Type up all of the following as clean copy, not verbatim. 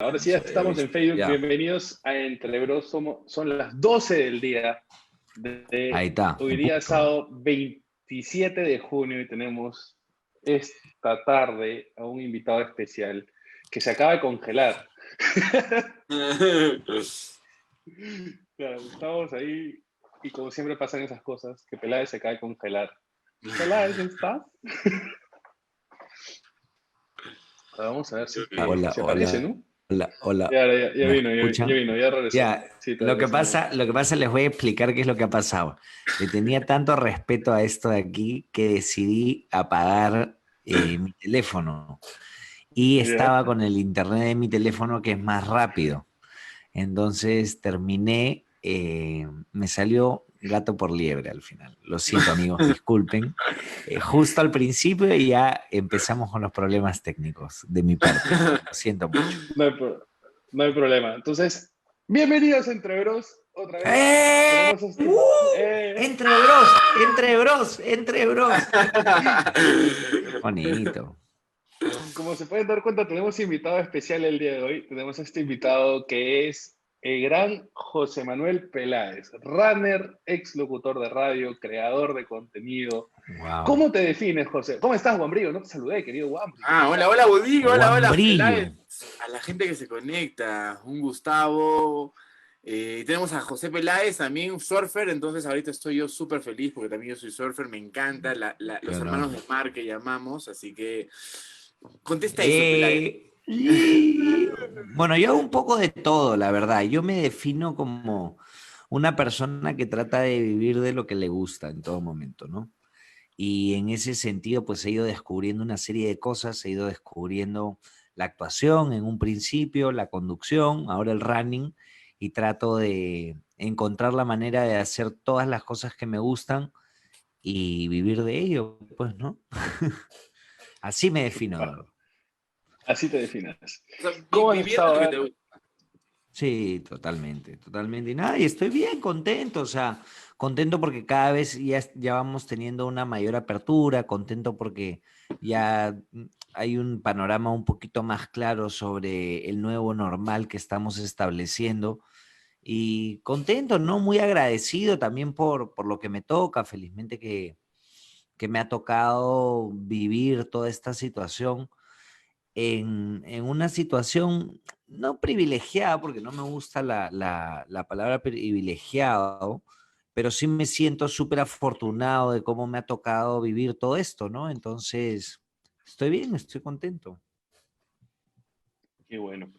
Ahora sí ya estamos en Facebook. Ya. Bienvenidos a Entre Bros. Son las 12 del día Ahí de está. hoy día, sábado 27 de junio, y tenemos esta tarde a un invitado especial que se acaba de congelar. Claro, estamos ahí y como siempre pasan esas cosas, que Peláez se acaba de congelar. Peláez, ¿estás? Vamos a ver si Hola, se aparece, hola, ¿no? hola. Ya ¿Me vino, escuchan? ya regresó. Ya, Sí, te lo que regresamos. pasa, les voy a explicar qué es lo que ha pasado. Le tenía tanto respeto a esto de aquí que decidí apagar mi teléfono y ¿Ya? estaba con el internet de mi teléfono que es más rápido. Entonces terminé, me salió gato por liebre al final. Lo siento amigos, disculpen. Justo al principio ya empezamos con los problemas técnicos de mi parte. Lo siento mucho. No hay, no hay problema. Entonces, bienvenidos a Entre Bros. Otra vez ¡Eh! tenemos este... Entre bros, entre bros, entre bros. Bonito. Como se pueden dar cuenta, tenemos invitado especial el día de hoy. Tenemos a este invitado que es el gran José Manuel Peláez, runner, ex locutor de radio, creador de contenido. Wow. ¿Cómo te defines, José? ¿Cómo estás, Juan Brillo? No te saludé, querido Juan. Hola Budín, hola Juan Peláez. Brillo. A la gente que se conecta, un Gustavo. Tenemos a José Peláez, también un surfer, entonces ahorita estoy yo súper feliz porque también yo soy surfer, me encanta los hermanos de mar que llamamos, así que contesta eso, Peláez. Bueno, yo hago un poco de todo, la verdad. Yo me defino como una persona que trata de vivir de lo que le gusta en todo momento, ¿no? Y en ese sentido, pues he ido descubriendo una serie de cosas, he ido descubriendo la actuación en un principio, la conducción, ahora el running, y trato de encontrar la manera de hacer todas las cosas que me gustan y vivir de ello, pues, ¿no? Así me defino, de verdad. Así te defines. O sea, ¿Cómo has viviendo estado? lo que te gusta. Sí, totalmente, totalmente. Y nada, y estoy bien contento, o sea, contento porque cada vez ya vamos teniendo una mayor apertura, contento porque ya hay un panorama un poquito más claro sobre el nuevo normal que estamos estableciendo y contento, ¿no? Muy agradecido también por lo que me toca, felizmente que me ha tocado vivir toda esta situación en una situación no privilegiada, porque no me gusta la palabra privilegiado, pero sí me siento súper afortunado de cómo me ha tocado vivir todo esto, ¿no? Entonces, estoy bien, estoy contento. Qué bueno.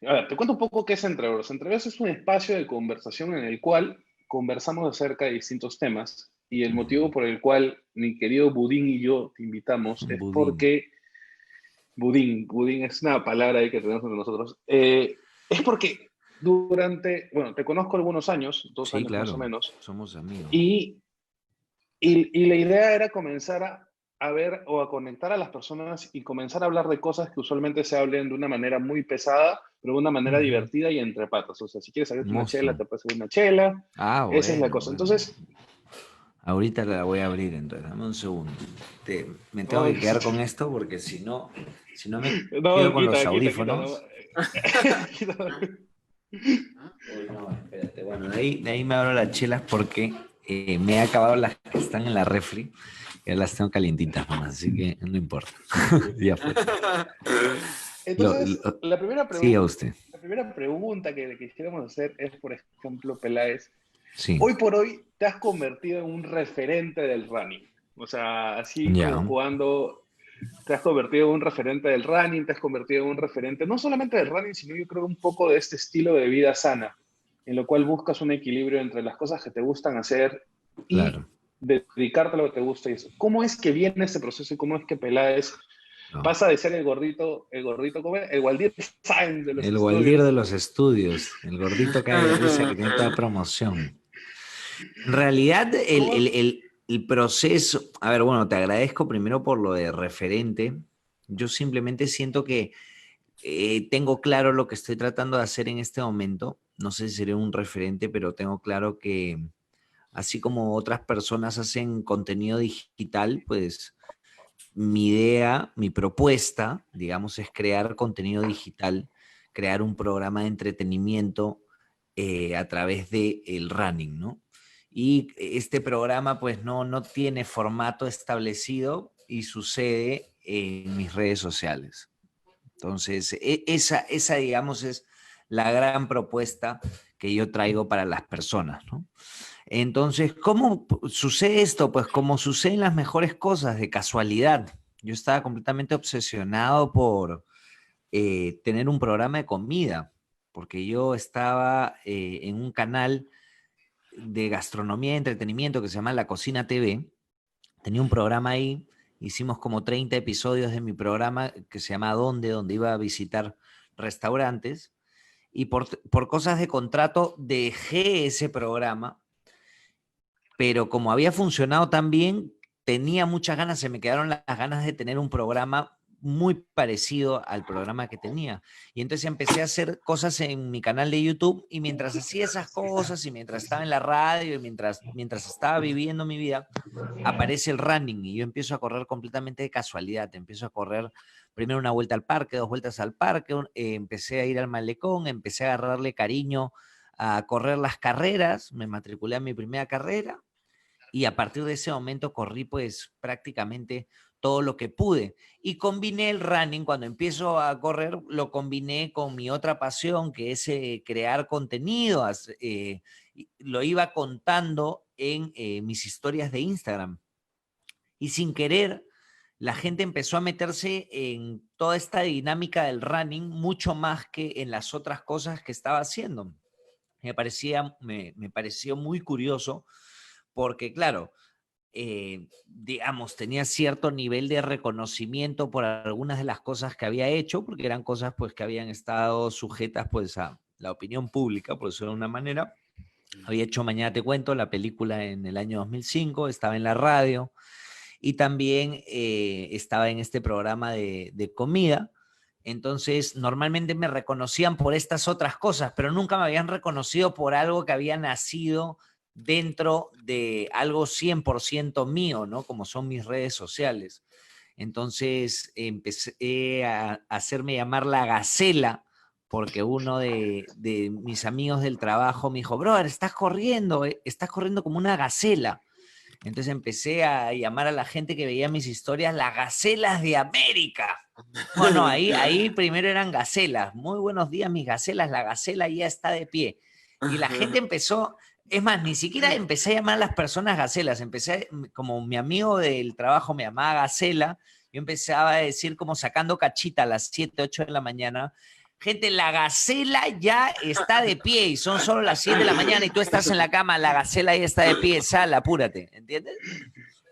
A ver, te cuento un poco qué es Entre Bros. Entre Bros es un espacio de conversación en el cual conversamos acerca de distintos temas, y el motivo por el cual mi querido Budín y yo te invitamos es Budín. porque Budín es una palabra ahí que tenemos entre nosotros, es porque bueno, te conozco algunos años, 2 años más o Sí, menos, claro, somos amigos. y y la idea era comenzar a ver o a conectar a las personas y comenzar a hablar de cosas que usualmente se hablen de una manera muy pesada, pero de una manera Ujú. divertida y entre patas. O sea, si quieres abrirte una chela, Monstruo. te puedes abrir una chela. Ah, Esa es la bueno, cosa. bueno. Entonces, Ahorita la voy a abrir, entonces, dame un segundo. Me tengo oh, que quedar con esto porque si no me quedo no, con los quita, no. audífonos. Quita. Uy, no, espérate. Bueno, de ahí me abro las chelas porque me he acabado las que están en la refri. Ya las tengo calientitas nomás, así que no importa. Ya fue. Entonces, Siga usted. la primera pregunta que le quisiéramos hacer es, por ejemplo, Peláez, Sí, hoy por hoy te has convertido en un referente del running. O sea, así como ya. jugando, te has convertido en un referente del running, te has convertido en un referente no solamente del running, sino yo creo un poco de este estilo de vida sana, en lo cual buscas un equilibrio entre las cosas que te gustan hacer y Claro. dedicarte a lo que te gusta. Y eso. ¿Cómo es que viene este proceso y cómo es que Peláez No. pasa de ser ¿cómo es? El Waldir Sainz de los El Waldir de estudios? los estudios, el gordito que hay de risa que tiene toda promoción. En realidad, ¿Cómo? el proceso, a ver, bueno, te agradezco primero por lo de referente. Yo simplemente siento que tengo claro lo que estoy tratando de hacer en este momento. No sé si seré un referente, pero tengo claro que así como otras personas hacen contenido digital, pues mi idea, mi propuesta, digamos, es crear contenido digital crear un programa de entretenimiento a través del running, ¿no? Y este programa pues no tiene formato establecido y sucede en mis redes sociales. Entonces, esa digamos, es la gran propuesta que yo traigo para las personas, ¿no? Entonces, ¿cómo sucede esto? Pues como suceden las mejores cosas, de casualidad. Yo estaba completamente obsesionado por tener un programa de comida, porque yo estaba en un canal de gastronomía y entretenimiento que se llama La Cocina TV. Tenía un programa ahí, hicimos como 30 episodios de mi programa que se llama donde iba a visitar restaurantes, y por cosas de contrato dejé ese programa, pero como había funcionado tan bien, tenía muchas ganas, se me quedaron las ganas de tener un programa muy parecido al programa que tenía. Y entonces empecé a hacer cosas en mi canal de YouTube, y mientras hacía esas cosas y mientras estaba en la radio y mientras estaba viviendo mi vida, aparece el running y yo empiezo a correr completamente de casualidad. Empiezo a correr primero una vuelta al parque, 2 vueltas al parque, empecé a ir al malecón, empecé a agarrarle cariño a correr las carreras, me matriculé a mi primera carrera y a partir de ese momento corrí pues prácticamente todo lo que pude. Y combiné el running, cuando empiezo a correr, lo combiné con mi otra pasión, que es crear contenido. Lo iba contando en mis historias de Instagram. Y sin querer, la gente empezó a meterse en toda esta dinámica del running mucho más que en las otras cosas que estaba haciendo. Me pareció muy curioso porque, claro, digamos, tenía cierto nivel de reconocimiento por algunas de las cosas que había hecho, porque eran cosas pues que habían estado sujetas pues a la opinión pública, por decirlo de una manera. Había hecho Mañana te cuento, la película, en el año 2005, estaba en la radio y también estaba en este programa de comida. Entonces, normalmente me reconocían por estas otras cosas, pero nunca me habían reconocido por algo que había nacido dentro de algo 100% mío, ¿no? Como son mis redes sociales. Entonces, empecé a hacerme llamar La Gacela, porque uno de mis amigos del trabajo me dijo: brother, estás corriendo como una gacela. Entonces empecé a llamar a la gente que veía mis historias las gacelas de América. Bueno, ahí primero eran gacelas. Muy buenos días, mis gacelas. La gacela ya está de pie. Y la gente empezó, es más, ni siquiera empecé a llamar a las personas gacelas. Como mi amigo del trabajo me llamaba gacela, yo empezaba a decir, como sacando cachita a las 7, 8 de la mañana: gente, la gacela ya está de pie y son solo las 7 de la mañana y tú estás en la cama, la gacela ya está de pie, sal, apúrate, ¿entiendes?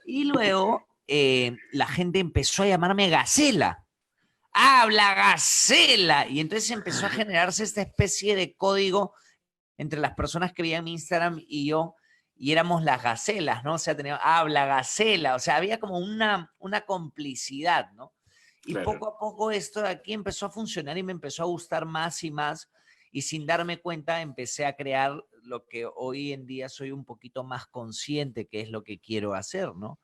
Y luego la gente empezó a llamarme Gacela. ¡Habla, Gacela! Y entonces empezó a generarse esta especie de código entre las personas que veían mi Instagram y yo, y éramos las gacelas, ¿no? O sea, teníamos, habla, Gacela, o sea, había como una complicidad, ¿no? Y Claro. poco a poco esto de aquí empezó a funcionar y me empezó a gustar más y más, y sin darme cuenta empecé a crear lo que hoy en día soy un poquito más consciente que es lo que quiero hacer, ¿no?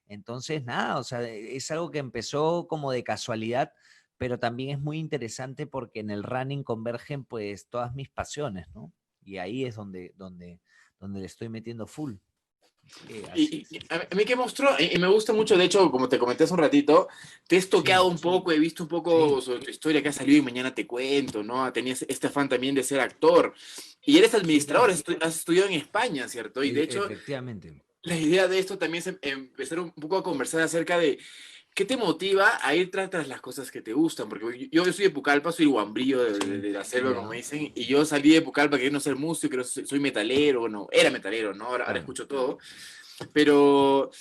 Entonces, nada, o sea, es algo que empezó como de casualidad, pero también es muy interesante porque en el running convergen pues todas mis pasiones, ¿no? Y ahí es donde le estoy metiendo full. Y a mí que mostró, y me gusta mucho, de hecho, como te comenté hace un ratito, te he tocado un poco, he visto un poco sobre tu historia que ha salido y Mañana te cuento, ¿no? Tenías este afán también de ser actor. Y eres administrador, has estudiado en España, ¿cierto? Y de hecho, efectivamente. la idea de esto también es empezar un poco a conversar acerca de qué te motiva a ir tras las cosas que te gustan. Porque yo soy de Pucallpa, soy guambrillo de la selva, como dicen, y yo salí de Pucallpa queriendo ser músico, soy metalero, no, era metalero, ¿no? Ahora escucho todo. Pero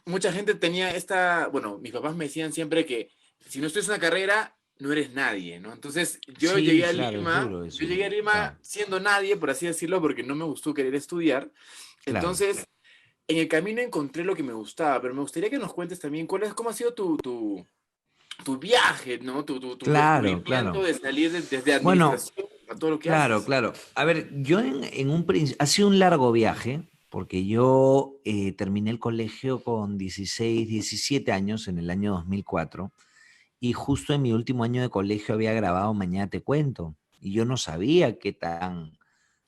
mucha gente tenía bueno, mis papás me decían siempre que si no estudias una carrera, no eres nadie, ¿no? Entonces yo llegué a Lima, siendo nadie, por así decirlo, porque no me gustó querer estudiar. Entonces, en el camino encontré lo que me gustaba, pero me gustaría que nos cuentes también cómo ha sido tu viaje, ¿no? Tu descubrimiento de salir desde administración a todo lo que haces. Claro. A ver, yo en un principio, ha sido un largo viaje, porque yo terminé el colegio con 16, 17 años en el año 2004, y justo en mi último año de colegio había grabado Mañana te cuento, y yo no sabía qué tan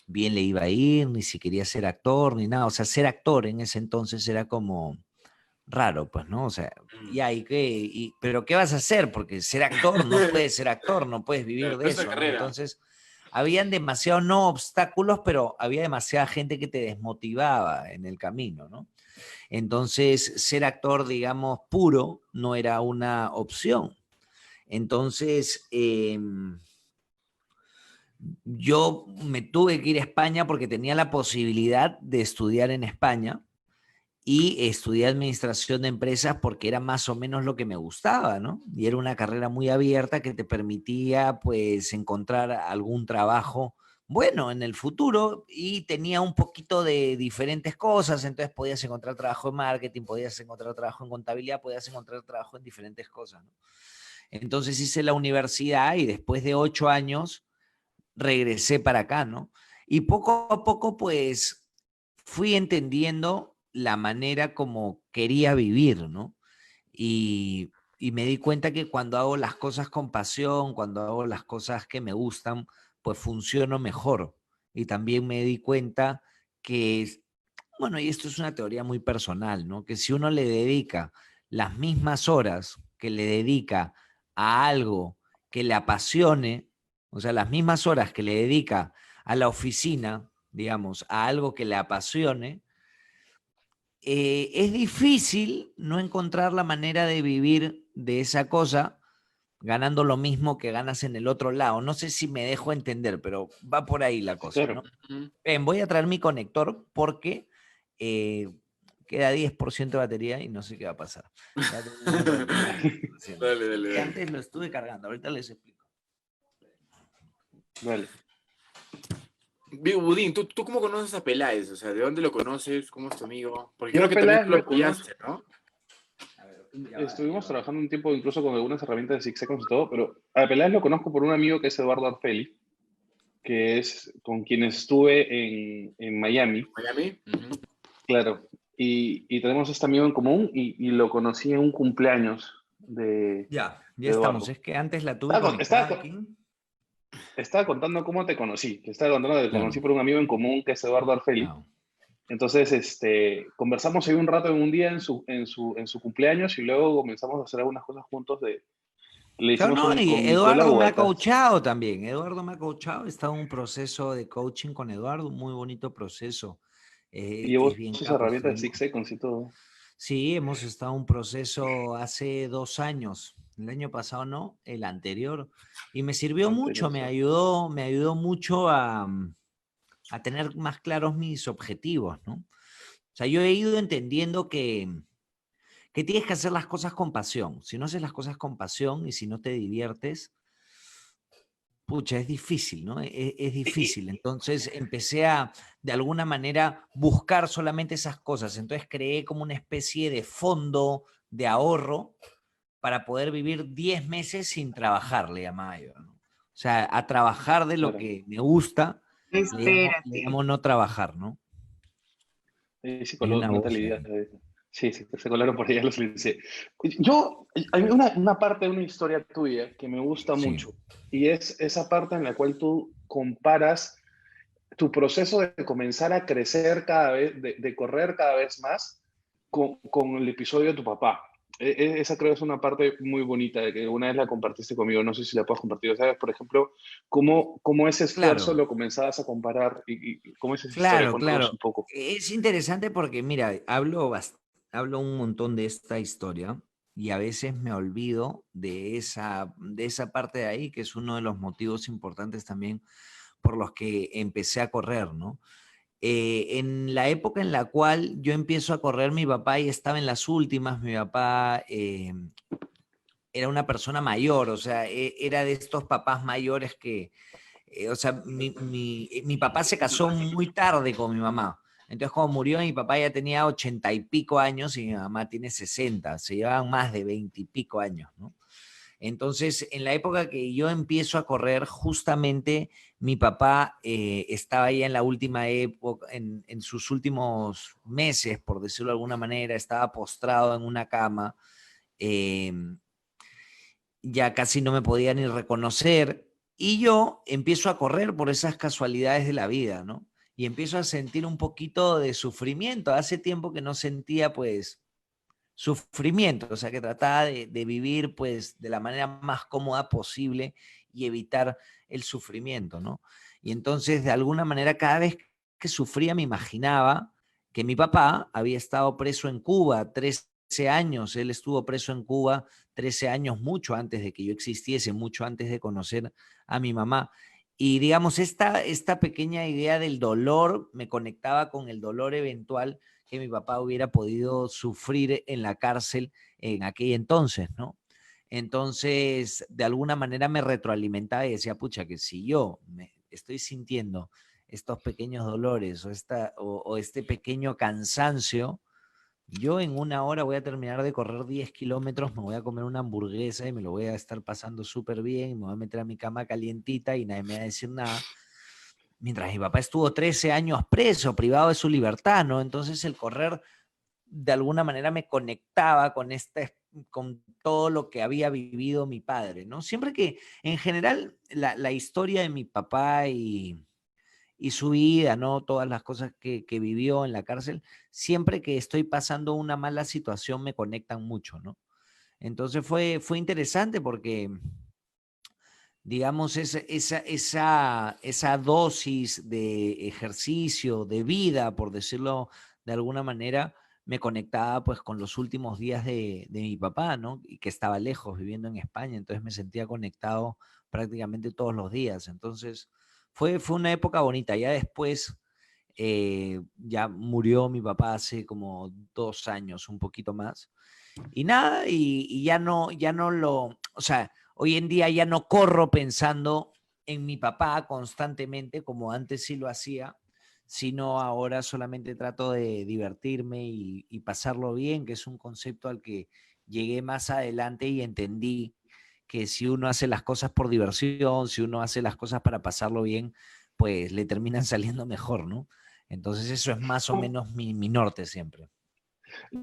bien le iba a ir, ni si quería ser actor, ni nada. O sea, ser actor en ese entonces era como raro, pues, ¿no? O sea, ya, ¿y qué? ¿Pero qué vas a hacer? Porque ser actor, no puedes ser actor, no puedes vivir Claro, de no es una eso, ¿no? carrera. Entonces, habían demasiados, no obstáculos, pero había demasiada gente que te desmotivaba en el camino, ¿no? Entonces, ser actor, digamos, puro, no era una opción. Entonces, yo me tuve que ir a España porque tenía la posibilidad de estudiar en España y estudié administración de empresas porque era más o menos lo que me gustaba, ¿no? Y era una carrera muy abierta que te permitía, pues, encontrar algún trabajo bueno en el futuro y tenía un poquito de diferentes cosas, entonces podías encontrar trabajo en marketing, podías encontrar trabajo en contabilidad, podías encontrar trabajo en diferentes cosas, ¿no? Entonces hice la universidad y después de 8 años regresé para acá, ¿no? Y poco a poco, pues, fui entendiendo la manera como quería vivir, ¿no? Y me di cuenta que cuando hago las cosas con pasión, cuando hago las cosas que me gustan, pues funciono mejor. Y también me di cuenta que, bueno, y esto es una teoría muy personal, ¿no? Que si uno le dedica las mismas horas que le dedica a algo que le apasione, o sea, las mismas horas que le dedica a la oficina, digamos, a algo que le apasione, es difícil no encontrar la manera de vivir de esa cosa ganando lo mismo que ganas en el otro lado. No sé si me dejo entender, pero va por ahí la Sí, cosa, claro. ¿no? Ven, voy a traer mi conector porque queda 10% de batería y no sé qué va a pasar. Ya tengo un rato haciendo. Dale, dale, Y dale. antes lo estuve cargando, ahorita les explico. Dale. Big Budín, ¿tú cómo conoces a Peláez? O sea, ¿de dónde lo conoces? ¿Cómo es tu amigo? Porque Yo creo a que también Peláez tú lo lo conozco. apoyaste, ¿no? A ver, ya va, ya Estuvimos va. trabajando un tiempo incluso con algunas herramientas de Six Seconds y todo, pero a Peláez lo conozco por un amigo que es Eduardo Arfeli, que es con quien estuve en Miami, Miami. claro. Y tenemos este amigo en común y lo conocí en un cumpleaños Ya de estamos. Eduardo. Es que antes la tuve Estaba, con- conectada estaba, aquí. estaba contando cómo te conocí. Te estaba contando que te Claro. conocí por un amigo en común que es Eduardo Arfeli. Ah. Entonces, conversamos ahí un rato en un día en su cumpleaños y luego comenzamos a hacer algunas cosas juntos. Le Claro, hicimos no, y con Nicola Eduardo me ha Bogotá. coachado también. Eduardo me ha coachado. He estado en un proceso de coaching con Eduardo, un muy bonito proceso. Y Es llevó bien sus capo. herramientas de Six Seconds y todo. Sí, hemos estado en un proceso hace 2 años. El año pasado no, el anterior. Y me sirvió mucho, Anterior, sí. me ayudó mucho a tener más claros mis objetivos, ¿no? O sea, yo he ido entendiendo que tienes que hacer las cosas con pasión. Si no haces las cosas con pasión y si no te diviertes, pucha, es difícil, ¿no? Es difícil. Entonces empecé a, de alguna manera, buscar solamente esas cosas. Entonces creé como una especie de fondo de ahorro para poder vivir 10 meses sin trabajar, le llamaba yo, ¿no? O sea, a trabajar de lo Claro. que me gusta, le Espérate. llamo no trabajar, ¿no? Ahí se Hay coló una voz Natalia. ahí. Sí, sí, se colaron por allá los silencié. Hay una parte de una historia tuya que me gusta Sí. mucho y es esa parte en la cual tú comparas tu proceso de comenzar a crecer cada vez, de correr cada vez más con el episodio de tu papá. Esa creo es una parte muy bonita, de que una vez la compartiste conmigo, no sé si la puedes compartir. ¿Sabes? Por ejemplo, cómo ese esfuerzo Claro, lo comenzabas a comparar y cómo es esa historia. claro, Cuéntanos claro. un poco. Es interesante porque, mira, hablo un montón de esta historia y a veces me olvido de esa parte de ahí, que es uno de los motivos importantes también por los que empecé a correr, ¿no? En la época en la cual yo empiezo a correr, mi papá ya estaba en las últimas, mi papá era una persona mayor, o sea, era de estos papás mayores que, o sea, mi papá se casó muy tarde con mi mamá. Entonces, cuando murió, mi papá ya tenía 80 y pico años y mi mamá tiene 60. Se llevaban más de 20 y pico años, ¿no? Entonces, en la época que yo empiezo a correr, justamente mi papá estaba ya en la última época, en sus últimos meses, por decirlo de alguna manera, estaba postrado en una cama. eh, ya casi no me podía ni reconocer, y yo empiezo a correr por esas casualidades de la vida, ¿no? Y empiezo a sentir un poquito de sufrimiento. Hace tiempo que no sentía, pues, sufrimiento, o sea, que trataba de vivir, pues, de la manera más cómoda posible y evitar el sufrimiento, ¿no? Y entonces, de alguna manera, cada vez que sufría, me imaginaba que mi papá había estado preso en Cuba 13 años. Él estuvo preso en Cuba 13 años, mucho antes de que yo existiese, mucho antes de conocer a mi mamá. Y digamos, esta pequeña idea del dolor me conectaba con el dolor eventual que mi papá hubiera podido sufrir en la cárcel en aquel entonces, ¿no? Entonces, de alguna manera me retroalimentaba y decía, pucha, que si yo me estoy sintiendo estos pequeños dolores o este pequeño cansancio, yo en una hora voy a terminar de correr 10 kilómetros, me voy a comer una hamburguesa y me lo voy a estar pasando súper bien, y me voy a meter a mi cama calientita y nadie me va a decir nada. Mientras mi papá estuvo 13 años preso, privado de su libertad, ¿no? Entonces el correr de alguna manera me conectaba con todo lo que había vivido mi padre, ¿no? Siempre que, en general, la historia de mi papá y su vida, ¿no? Todas las cosas que vivió en la cárcel, siempre que estoy pasando una mala situación me conectan mucho, ¿no? Entonces fue interesante porque, digamos, esa dosis de ejercicio, de vida, por decirlo de alguna manera, me conectaba pues con los últimos días de mi papá, ¿no? Y que estaba lejos, viviendo en España, entonces me sentía conectado prácticamente todos los días. Entonces fue una época bonita. Ya después, ya murió mi papá hace como 2 años, un poquito más. Y nada, y ya no o sea, hoy en día ya no corro pensando en mi papá constantemente como antes sí lo hacía, sino ahora solamente trato de divertirme y pasarlo bien, que es un concepto al que llegué más adelante y entendí que si uno hace las cosas por diversión, si uno hace las cosas para pasarlo bien, pues le terminan saliendo mejor, ¿no? Entonces eso es más o menos mi norte siempre.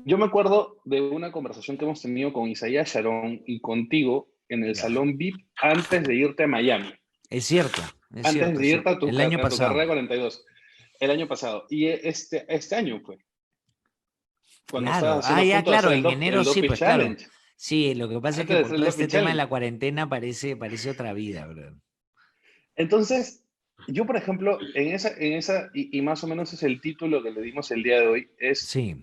Yo me acuerdo de una conversación que hemos tenido con Isaías Sharon y contigo en el Ya. Salón VIP antes de irte a Miami, Es cierto, es antes cierto, de es irte cierto. El año a tu pasado. carrera 42, el año pasado. Y este año fue, cuando Claro. estabas haciendo a Ya, punto de claro, hacer en enero el sí, Dopey pues claro. Challenge, Sí, lo que pasa es antes que de por hacer el todo Dopey este tema de Challenge. la cuarentena parece otra vida, bro. Entonces, yo, por ejemplo, y más o menos es el título que le dimos el día de hoy, es Sí,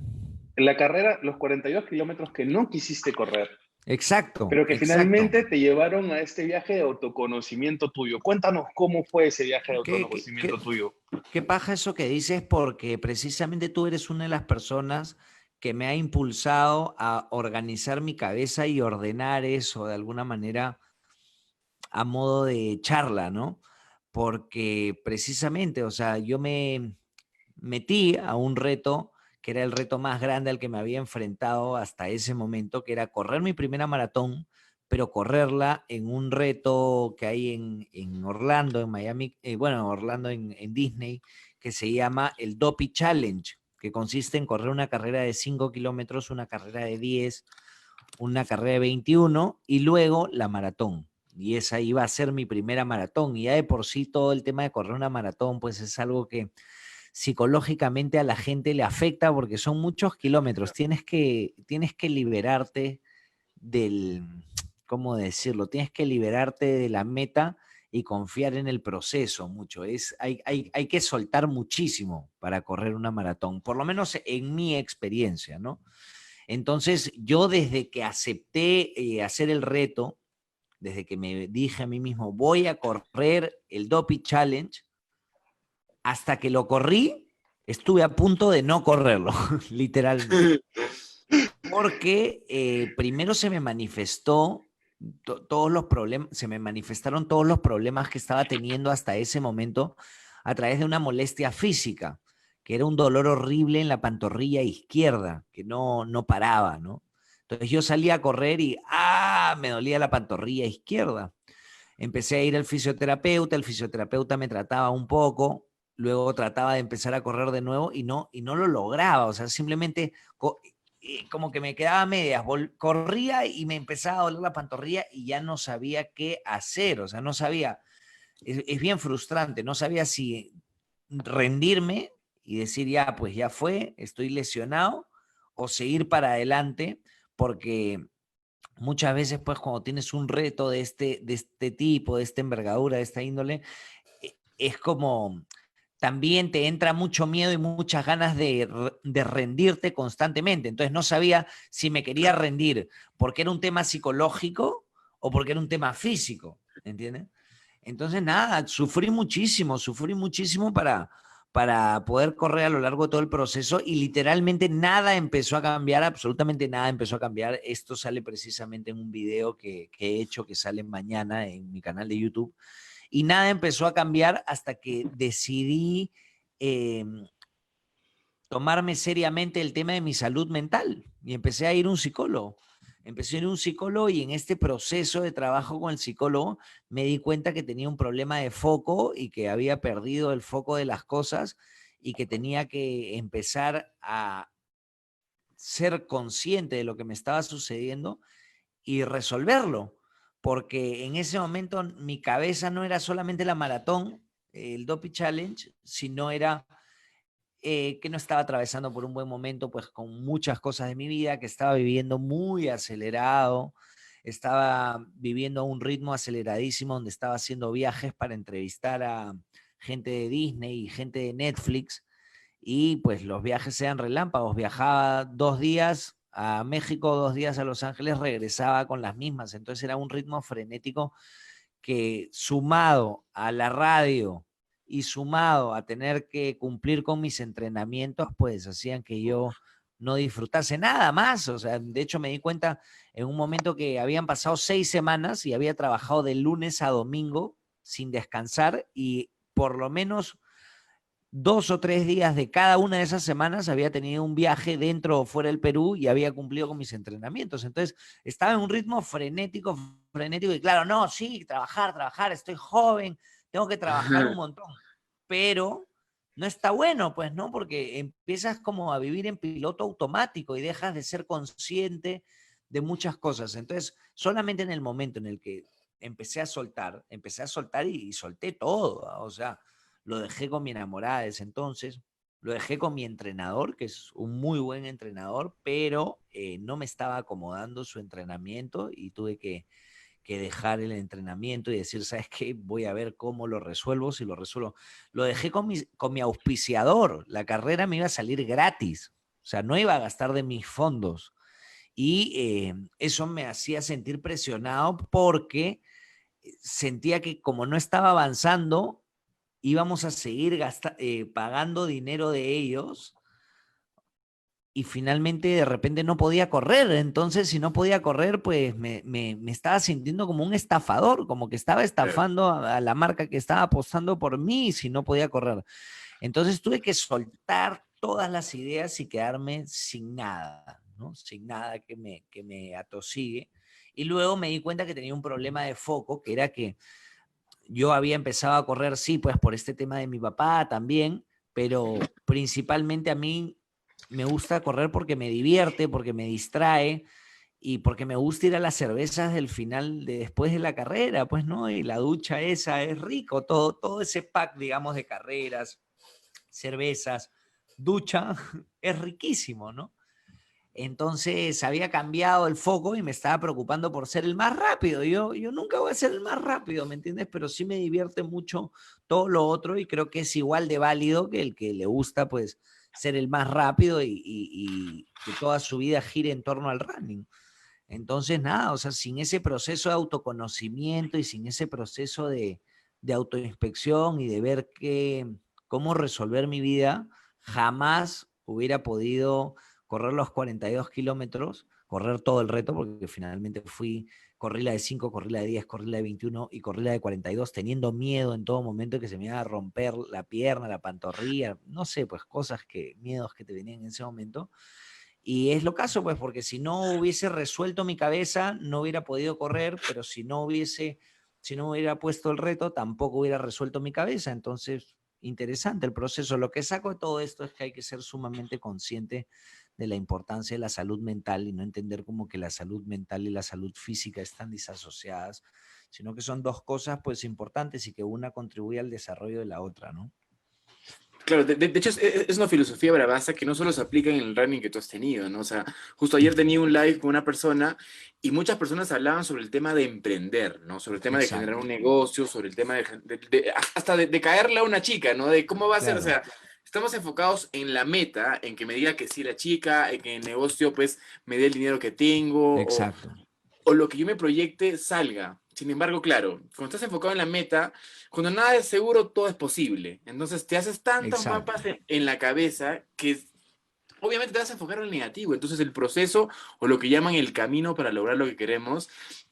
la carrera, los 42 kilómetros que no quisiste correr, exacto, pero que exacto. finalmente te llevaron a este viaje de autoconocimiento tuyo. Cuéntanos cómo fue ese viaje de ¿Qué, qué, autoconocimiento qué, tuyo. qué paja eso que dices? Porque precisamente tú eres una de las personas que me ha impulsado a organizar mi cabeza y ordenar eso de alguna manera a modo de charla, ¿no? Porque precisamente, o sea, yo me metí a un reto que era el reto más grande al que me había enfrentado hasta ese momento, que era correr mi primera maratón, pero correrla en un reto que hay en Orlando, en Miami, bueno, en Orlando, en Disney, que se llama el Dopey Challenge, que consiste en correr una carrera de 5 kilómetros, una carrera de 10, una carrera de 21 y luego la maratón. Y esa iba a ser mi primera maratón. Y ya de por sí todo el tema de correr una maratón, pues es algo que psicológicamente a la gente le afecta porque son muchos kilómetros. Tienes que liberarte del, ¿cómo decirlo? Tienes que liberarte de la meta y confiar en el proceso mucho. Hay que soltar muchísimo para correr una maratón, por lo menos en mi experiencia, ¿no? Entonces, yo desde que acepté hacer el reto, desde que me dije a mí mismo, voy a correr el Dopey Challenge, hasta que lo corrí, estuve a punto de no correrlo, literalmente. Porque primero se me manifestó todos los problemas, se me manifestaron todos los problemas que estaba teniendo hasta ese momento a través de una molestia física, que era un dolor horrible en la pantorrilla izquierda, que no paraba, ¿no? Entonces yo salía a correr y me dolía la pantorrilla izquierda. Empecé a ir al fisioterapeuta, el fisioterapeuta me trataba un poco, luego trataba de empezar a correr de nuevo y no lo lograba, o sea, simplemente como que me quedaba a medias, corría y me empezaba a doler la pantorrilla y ya no sabía qué hacer, o sea, no sabía, es bien frustrante, no sabía si rendirme y decir ya, pues ya fue, estoy lesionado, o seguir para adelante, porque muchas veces, pues, cuando tienes un reto de este tipo, de esta envergadura, de esta índole, es como también te entra mucho miedo y muchas ganas de rendirte constantemente. Entonces no sabía si me quería rendir porque era un tema psicológico o porque era un tema físico, ¿entiendes? Entonces, nada, sufrí muchísimo para poder correr a lo largo de todo el proceso y literalmente nada empezó a cambiar, absolutamente nada empezó a cambiar. Esto sale precisamente en un video que he hecho que sale mañana en mi canal de YouTube y nada empezó a cambiar hasta que decidí eh, tomarme seriamente el tema de mi salud mental y empecé a ir a un psicólogo. Empecé a ir a un psicólogo y en este proceso de trabajo con el psicólogo me di cuenta que tenía un problema de foco y que había perdido el foco de las cosas y que tenía que empezar a ser consciente de lo que me estaba sucediendo y resolverlo, porque en ese momento mi cabeza no era solamente la maratón, el Dopey Challenge, sino era que no estaba atravesando por un buen momento, pues con muchas cosas de mi vida, que estaba viviendo muy acelerado, estaba viviendo a un ritmo aceleradísimo donde estaba haciendo viajes para entrevistar a gente de Disney y gente de Netflix, y pues los viajes eran relámpagos, viajaba 2 días a México, 2 días a Los Ángeles, regresaba con las mismas, entonces era un ritmo frenético que sumado a la radio y sumado a tener que cumplir con mis entrenamientos, pues hacían que yo no disfrutase nada más. O sea, de hecho me di cuenta en un momento que habían pasado 6 semanas y había trabajado de lunes a domingo sin descansar y por lo menos 2 o 3 días de cada una de esas semanas había tenido un viaje dentro o fuera del Perú y había cumplido con mis entrenamientos. Entonces estaba en un ritmo frenético, frenético y claro, no, sí, trabajar, estoy joven, tengo que trabajar un montón, pero no está bueno, pues, ¿no? Porque empiezas como a vivir en piloto automático y dejas de ser consciente de muchas cosas. Entonces, solamente en el momento en el que empecé a soltar y solté todo, o sea, lo dejé con mi enamorada de ese entonces, lo dejé con mi entrenador, que es un muy buen entrenador, pero no me estaba acomodando su entrenamiento y tuve que dejar el entrenamiento y decir, ¿sabes qué? Voy a ver cómo lo resuelvo, si lo resuelvo. Lo dejé con mi auspiciador, la carrera me iba a salir gratis, o sea, no iba a gastar de mis fondos. Y eso me hacía sentir presionado porque sentía que como no estaba avanzando, íbamos a seguir pagando dinero de ellos y finalmente de repente no podía correr. Entonces, si no podía correr, pues me estaba sintiendo como un estafador, como que estaba estafando a la marca que estaba apostando por mí si no podía correr. Entonces tuve que soltar todas las ideas y quedarme sin nada, ¿no? Sin nada que me atosigue. Y luego me di cuenta que tenía un problema de foco, que era que yo había empezado a correr, sí, pues por este tema de mi papá también, pero principalmente a mí me gusta correr porque me divierte, porque me distrae y porque me gusta ir a las cervezas del final de después de la carrera, pues, ¿no? Y la ducha esa es rico, todo ese pack, digamos, de carreras, cervezas, ducha, es riquísimo, ¿no? Entonces había cambiado el foco y me estaba preocupando por ser el más rápido. Yo nunca voy a ser el más rápido, ¿me entiendes? Pero sí me divierte mucho todo lo otro y creo que es igual de válido que el que le gusta pues ser el más rápido y que toda su vida gire en torno al running. Entonces, nada, o sea, sin ese proceso de autoconocimiento y sin ese proceso de autoinspección y de ver cómo resolver mi vida, jamás hubiera podido correr los 42 kilómetros, correr todo el reto, porque finalmente corrí la de 5, corrí la de 10, corrí la de 21 y corrí la de 42, teniendo miedo en todo momento que se me iba a romper la pierna, la pantorrilla, no sé, pues miedos que te venían en ese momento. Y es lo caso, pues, porque si no hubiese resuelto mi cabeza, no hubiera podido correr, pero si no hubiera puesto el reto, tampoco hubiera resuelto mi cabeza. Entonces, interesante el proceso. Lo que saco de todo esto es que hay que ser sumamente consciente de la importancia de la salud mental y no entender como que la salud mental y la salud física están disasociadas, sino que son dos cosas pues importantes y que una contribuye al desarrollo de la otra, ¿no? Claro, de hecho es una filosofía bravaza que no solo se aplica en el running que tú has tenido, ¿no? O sea, justo ayer tenía un live con una persona y muchas personas hablaban sobre el tema de emprender, ¿no? Sobre el tema de generar Exacto. un negocio, sobre el tema hasta de caerle a una chica, ¿no? De cómo va a ser, o Claro, sea, estamos enfocados en la meta, en que me diga que sí la chica, en que el negocio pues me dé el dinero que tengo exacto, o lo que yo me proyecte salga. Sin embargo, claro, cuando estás enfocado en la meta, cuando nada es seguro, todo es posible. Entonces te haces tantos exacto. mapas en la cabeza que obviamente te vas a enfocar en el negativo. Entonces el proceso o lo que llaman el camino para lograr lo que queremos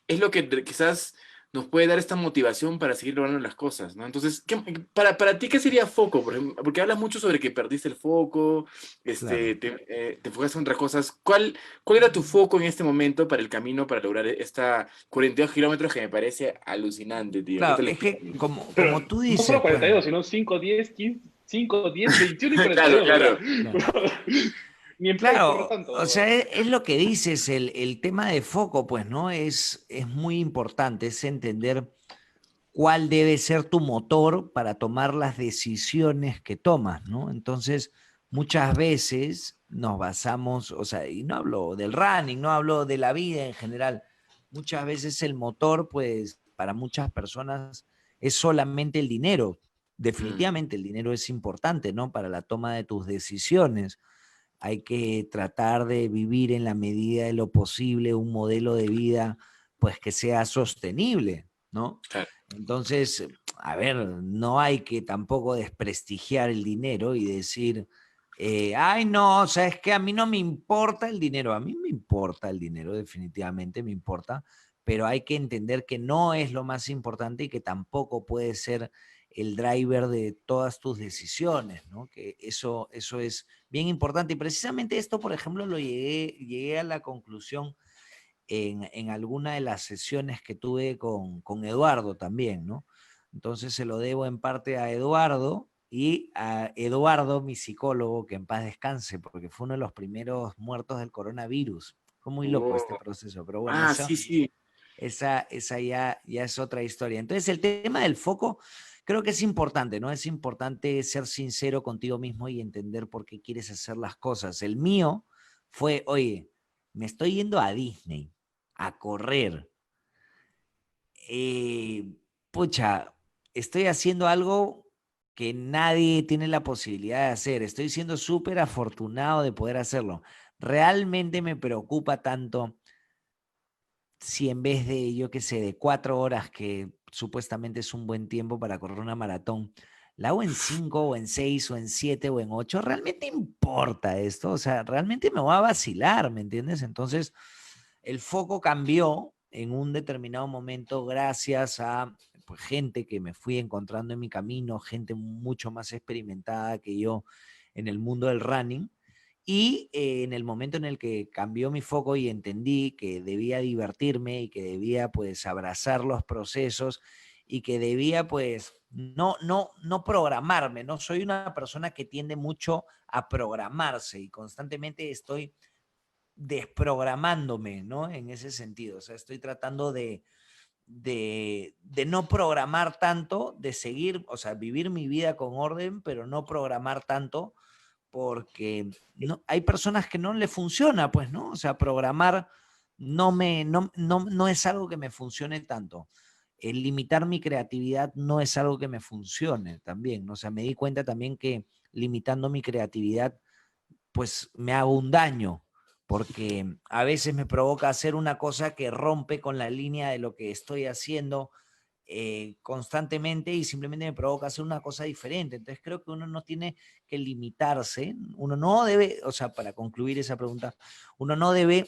es lo que quizás nos puede dar esta motivación para seguir logrando las cosas, ¿no? Entonces, para ti, ¿qué sería foco? Por ejemplo, porque hablas mucho sobre que perdiste el foco, Claro. te enfocaste en otras cosas. ¿Cuál era tu foco en este momento para el camino para lograr esta 42 kilómetros que me parece alucinante, tío? ¿Qué Claro, te lo es explicas? que como Pero tú no dices, solo pues, 42, sino 5, 10, 15, 5, 10, 21 y Claro, 42. O sea, claro. claro. ni en Play corro Claro, tanto. o sea, es lo que dices, el tema de foco, pues, ¿no? Es muy importante, es entender cuál debe ser tu motor para tomar las decisiones que tomas, ¿no? Entonces, muchas veces nos basamos, o sea, y no hablo del running, no hablo de la vida en general, muchas veces el motor, pues, para muchas personas es solamente el dinero. Mm, Definitivamente el dinero es importante, ¿no? Para la toma de tus decisiones. Hay que tratar de vivir en la medida de lo posible un modelo de vida, pues, que sea sostenible, ¿no? claro. Entonces, a ver, no hay que tampoco desprestigiar el dinero y decir, ay, no, o sea, es que a mí no me importa el dinero. A mí me importa el dinero, definitivamente me importa, pero hay que entender que no es lo más importante y que tampoco puede ser el driver de todas tus decisiones, ¿no? Que eso es bien importante. Y precisamente esto, por ejemplo, llegué a la conclusión en alguna de las sesiones que tuve con Eduardo también, ¿no? Entonces se lo debo en parte a Eduardo y a Eduardo, mi psicólogo, que en paz descanse, porque fue uno de los primeros muertos del coronavirus. Fue muy loco este Oh. proceso, pero bueno, Ah, sí, sí. esa ya es otra historia. Entonces el tema del foco creo que es importante, ¿no? Es importante ser sincero contigo mismo y entender por qué quieres hacer las cosas. El mío fue, oye, me estoy yendo a Disney a correr. Eh, pucha, estoy haciendo algo que nadie tiene la posibilidad de hacer. Estoy siendo súper afortunado de poder hacerlo. Realmente me preocupa tanto si en vez de, yo qué sé, de 4 horas, que supuestamente es un buen tiempo para correr una maratón, la hago en 5 o en 6 o en 7 o en 8, ¿realmente importa esto? O sea, realmente me voy a vacilar, ¿me entiendes? Entonces, el foco cambió en un determinado momento gracias a, pues, gente que me fui encontrando en mi camino, gente mucho más experimentada que yo en el mundo del running. Y en el momento en el que cambió mi foco y entendí que debía divertirme y que debía, pues, abrazar los procesos y que debía, pues, no programarme, no soy una persona que tiende mucho a programarse y constantemente estoy desprogramándome, ¿no? En ese sentido, o sea, estoy tratando de no programar tanto, de seguir, o sea, vivir mi vida con orden, pero no programar tanto, porque no, hay personas que no le funciona, pues, ¿no? O sea, programar no es algo que me funcione tanto. El limitar mi creatividad no es algo que me funcione también, ¿no? O sea, me di cuenta también que limitando mi creatividad, pues me hago un daño, porque a veces me provoca hacer una cosa que rompe con la línea de lo que estoy haciendo constantemente y simplemente me provoca hacer una cosa diferente. Entonces creo que uno no tiene que limitarse, uno no debe, o sea, para concluir esa pregunta, uno no debe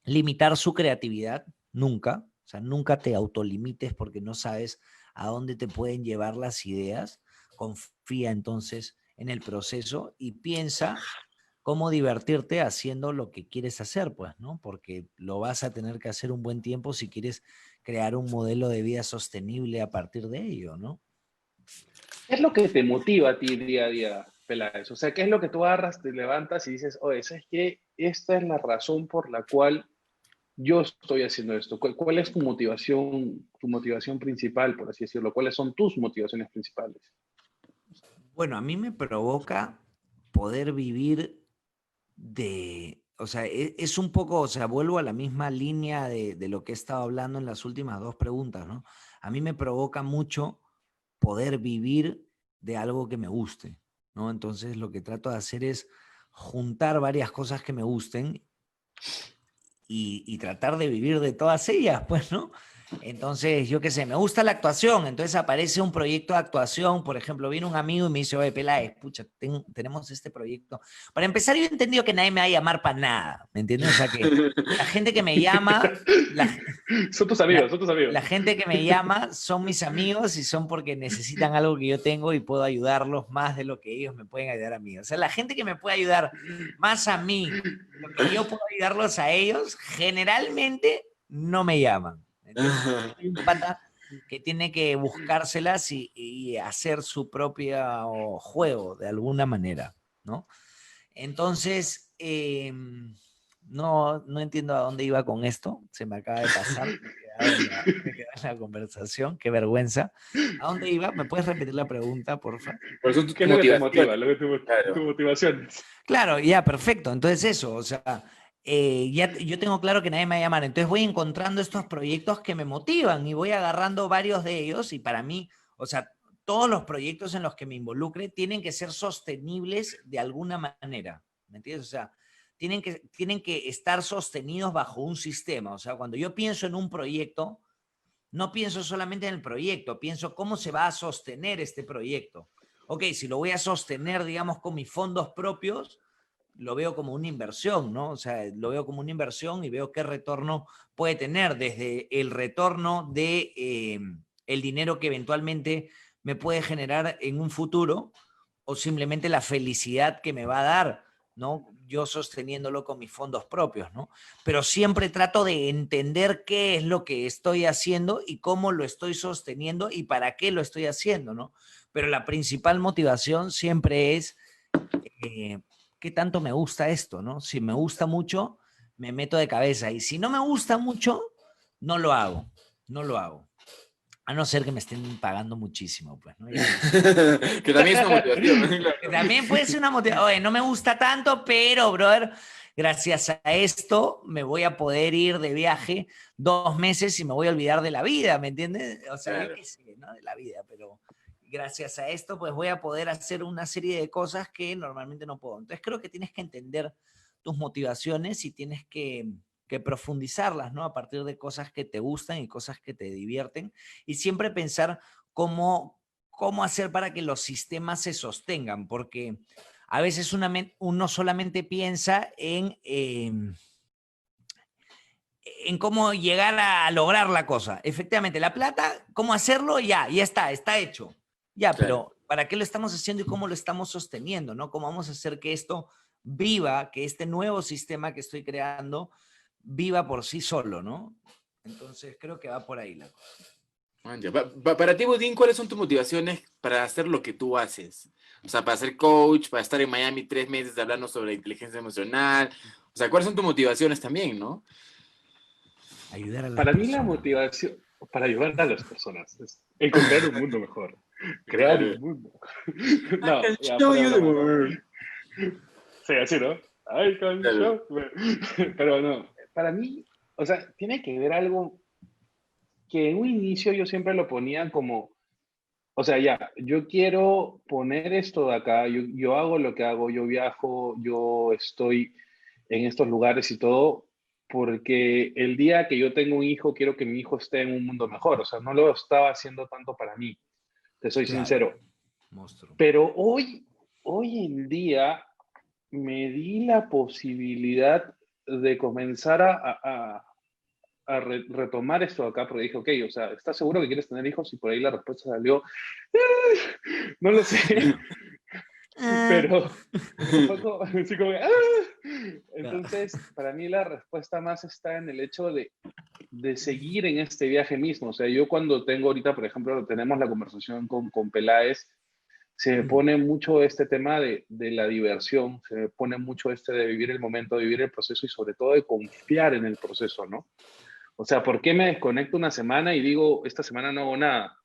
limitar su creatividad, nunca, o sea, nunca te autolimites porque no sabes a dónde te pueden llevar las ideas. Confía entonces en el proceso y piensa cómo divertirte haciendo lo que quieres hacer, pues, ¿no? Porque lo vas a tener que hacer un buen tiempo si quieres crear un modelo de vida sostenible a partir de ello, ¿no? ¿Qué es lo que te motiva a ti día a día? Peláez? O sea, ¿qué es lo que tú agarras, te levantas y dices, oye, ¿sabes qué? Esta es la razón por la cual yo estoy haciendo esto. ¿Cuál es tu motivación principal, por así decirlo? ¿Cuáles son tus motivaciones principales? Bueno, a mí me provoca poder vivir o sea, es un poco, o sea, vuelvo a la misma línea de lo que he estado hablando en las últimas dos preguntas, ¿no? A mí me provoca mucho poder vivir de algo que me guste, ¿no? Entonces lo que trato de hacer es juntar varias cosas que me gusten y tratar de vivir de todas ellas, pues, ¿no? Entonces, yo qué sé, me gusta la actuación, entonces aparece un proyecto de actuación, por ejemplo, viene un amigo y me dice, oye, Peláez, pucha, tenemos este proyecto. Para empezar, yo he entendido que nadie me va a llamar para nada, ¿me entiendes? O sea, que la gente que me llama, la, Son tus amigos, son tus amigos. la gente que me llama son mis amigos y son porque necesitan algo que yo tengo y puedo ayudarlos más de lo que ellos me pueden ayudar a mí. O sea, la gente que me puede ayudar más a mí, lo que yo puedo ayudarlos a ellos, generalmente no me llaman. ¿Entiendes? Hay un pata que tiene que buscárselas y hacer su propio juego de alguna manera, ¿no? Entonces, no entiendo a dónde iba con esto, se me acaba de pasar, me quedé en la conversación, qué vergüenza. ¿A dónde iba? ¿Me puedes repetir la pregunta, porfa? Por eso ¿Qué es lo que te motiva? Tu motivación. Claro, ya, perfecto. Entonces eso, o sea, ya yo tengo claro que nadie me va a llamar, entonces voy encontrando estos proyectos que me motivan y voy agarrando varios de ellos y para mí, o sea, todos los proyectos en los que me involucre tienen que ser sostenibles de alguna manera, ¿me entiendes? O sea, tienen que estar sostenidos bajo un sistema, o sea, cuando yo pienso en un proyecto, no pienso solamente en el proyecto, pienso cómo se va a sostener este proyecto. Ok, si lo voy a sostener, digamos, con mis fondos propios, lo veo como una inversión, ¿no? O sea, lo veo como una inversión y veo qué retorno puede tener, desde el retorno de el dinero que eventualmente me puede generar en un futuro o simplemente la felicidad que me va a dar, ¿no? Yo sosteniéndolo con mis fondos propios, ¿no? Pero siempre trato de entender qué es lo que estoy haciendo y cómo lo estoy sosteniendo y para qué lo estoy haciendo, ¿no? Pero la principal motivación siempre es eh, qué tanto me gusta esto, ¿no? Si me gusta mucho, me meto de cabeza y si no me gusta mucho, no lo hago, no lo hago. A no ser que me estén pagando muchísimo, pues, ¿no? Que también es una motivación, ¿no? Claro. Que también puede ser una motivación. Oye, no me gusta tanto, pero, brother, gracias a esto me voy a poder ir de viaje 2 meses y me voy a olvidar de la vida, ¿me entiendes? O sea, Claro. yo qué sé, ¿no? De la vida, pero gracias a esto, pues voy a poder hacer una serie de cosas que normalmente no puedo. Entonces creo que tienes que entender tus motivaciones y tienes que profundizarlas, ¿no? A partir de cosas que te gustan y cosas que te divierten y siempre pensar cómo hacer para que los sistemas se sostengan, porque a veces uno solamente piensa en cómo llegar a lograr la cosa. Efectivamente, la plata, cómo hacerlo, ya está hecho. Ya, Claro. pero ¿para qué lo estamos haciendo y cómo lo estamos sosteniendo? ¿No? ¿Cómo vamos a hacer que esto viva, que este nuevo sistema que estoy creando viva por sí solo, ¿no? Entonces creo que va por ahí la cosa. Para ti, Budín, ¿cuáles son tus motivaciones para hacer lo que tú haces? O sea, para ser coach, para estar en Miami 3 meses hablando sobre inteligencia emocional. O sea, ¿cuáles son tus motivaciones también, no? Ayudar a las Para mí la personas. motivación, para ayudar a las personas, es encontrar un mundo mejor, crear Claro. un mundo. I No, can ya, show fuera de you the broma. world. Sí, así, ¿no? I can Claro. show. Pero no, para mí, o sea, tiene que ver algo que en un inicio yo siempre lo ponía como, o sea, ya, yo quiero poner esto de acá, yo hago lo que hago, yo viajo, yo estoy en estos lugares y todo, porque el día que yo tengo un hijo, quiero que mi hijo esté en un mundo mejor, o sea, no lo estaba haciendo tanto para mí, te soy Claro, sincero. monstruo. Pero hoy en día me di la posibilidad de comenzar retomar esto acá, porque dije, ok, o sea, ¿estás seguro que quieres tener hijos? Y por ahí la respuesta salió, no lo sé, pero un poco así como, entonces, para mí la respuesta más está en el hecho de seguir en este viaje mismo. O sea, yo cuando tengo ahorita, por ejemplo, tenemos la conversación con Peláez, se me pone mucho este tema de la diversión, se me pone mucho de vivir el momento, de vivir el proceso y sobre todo de confiar en el proceso, ¿no? O sea, ¿por qué me desconecto una semana y digo, esta semana no hago nada?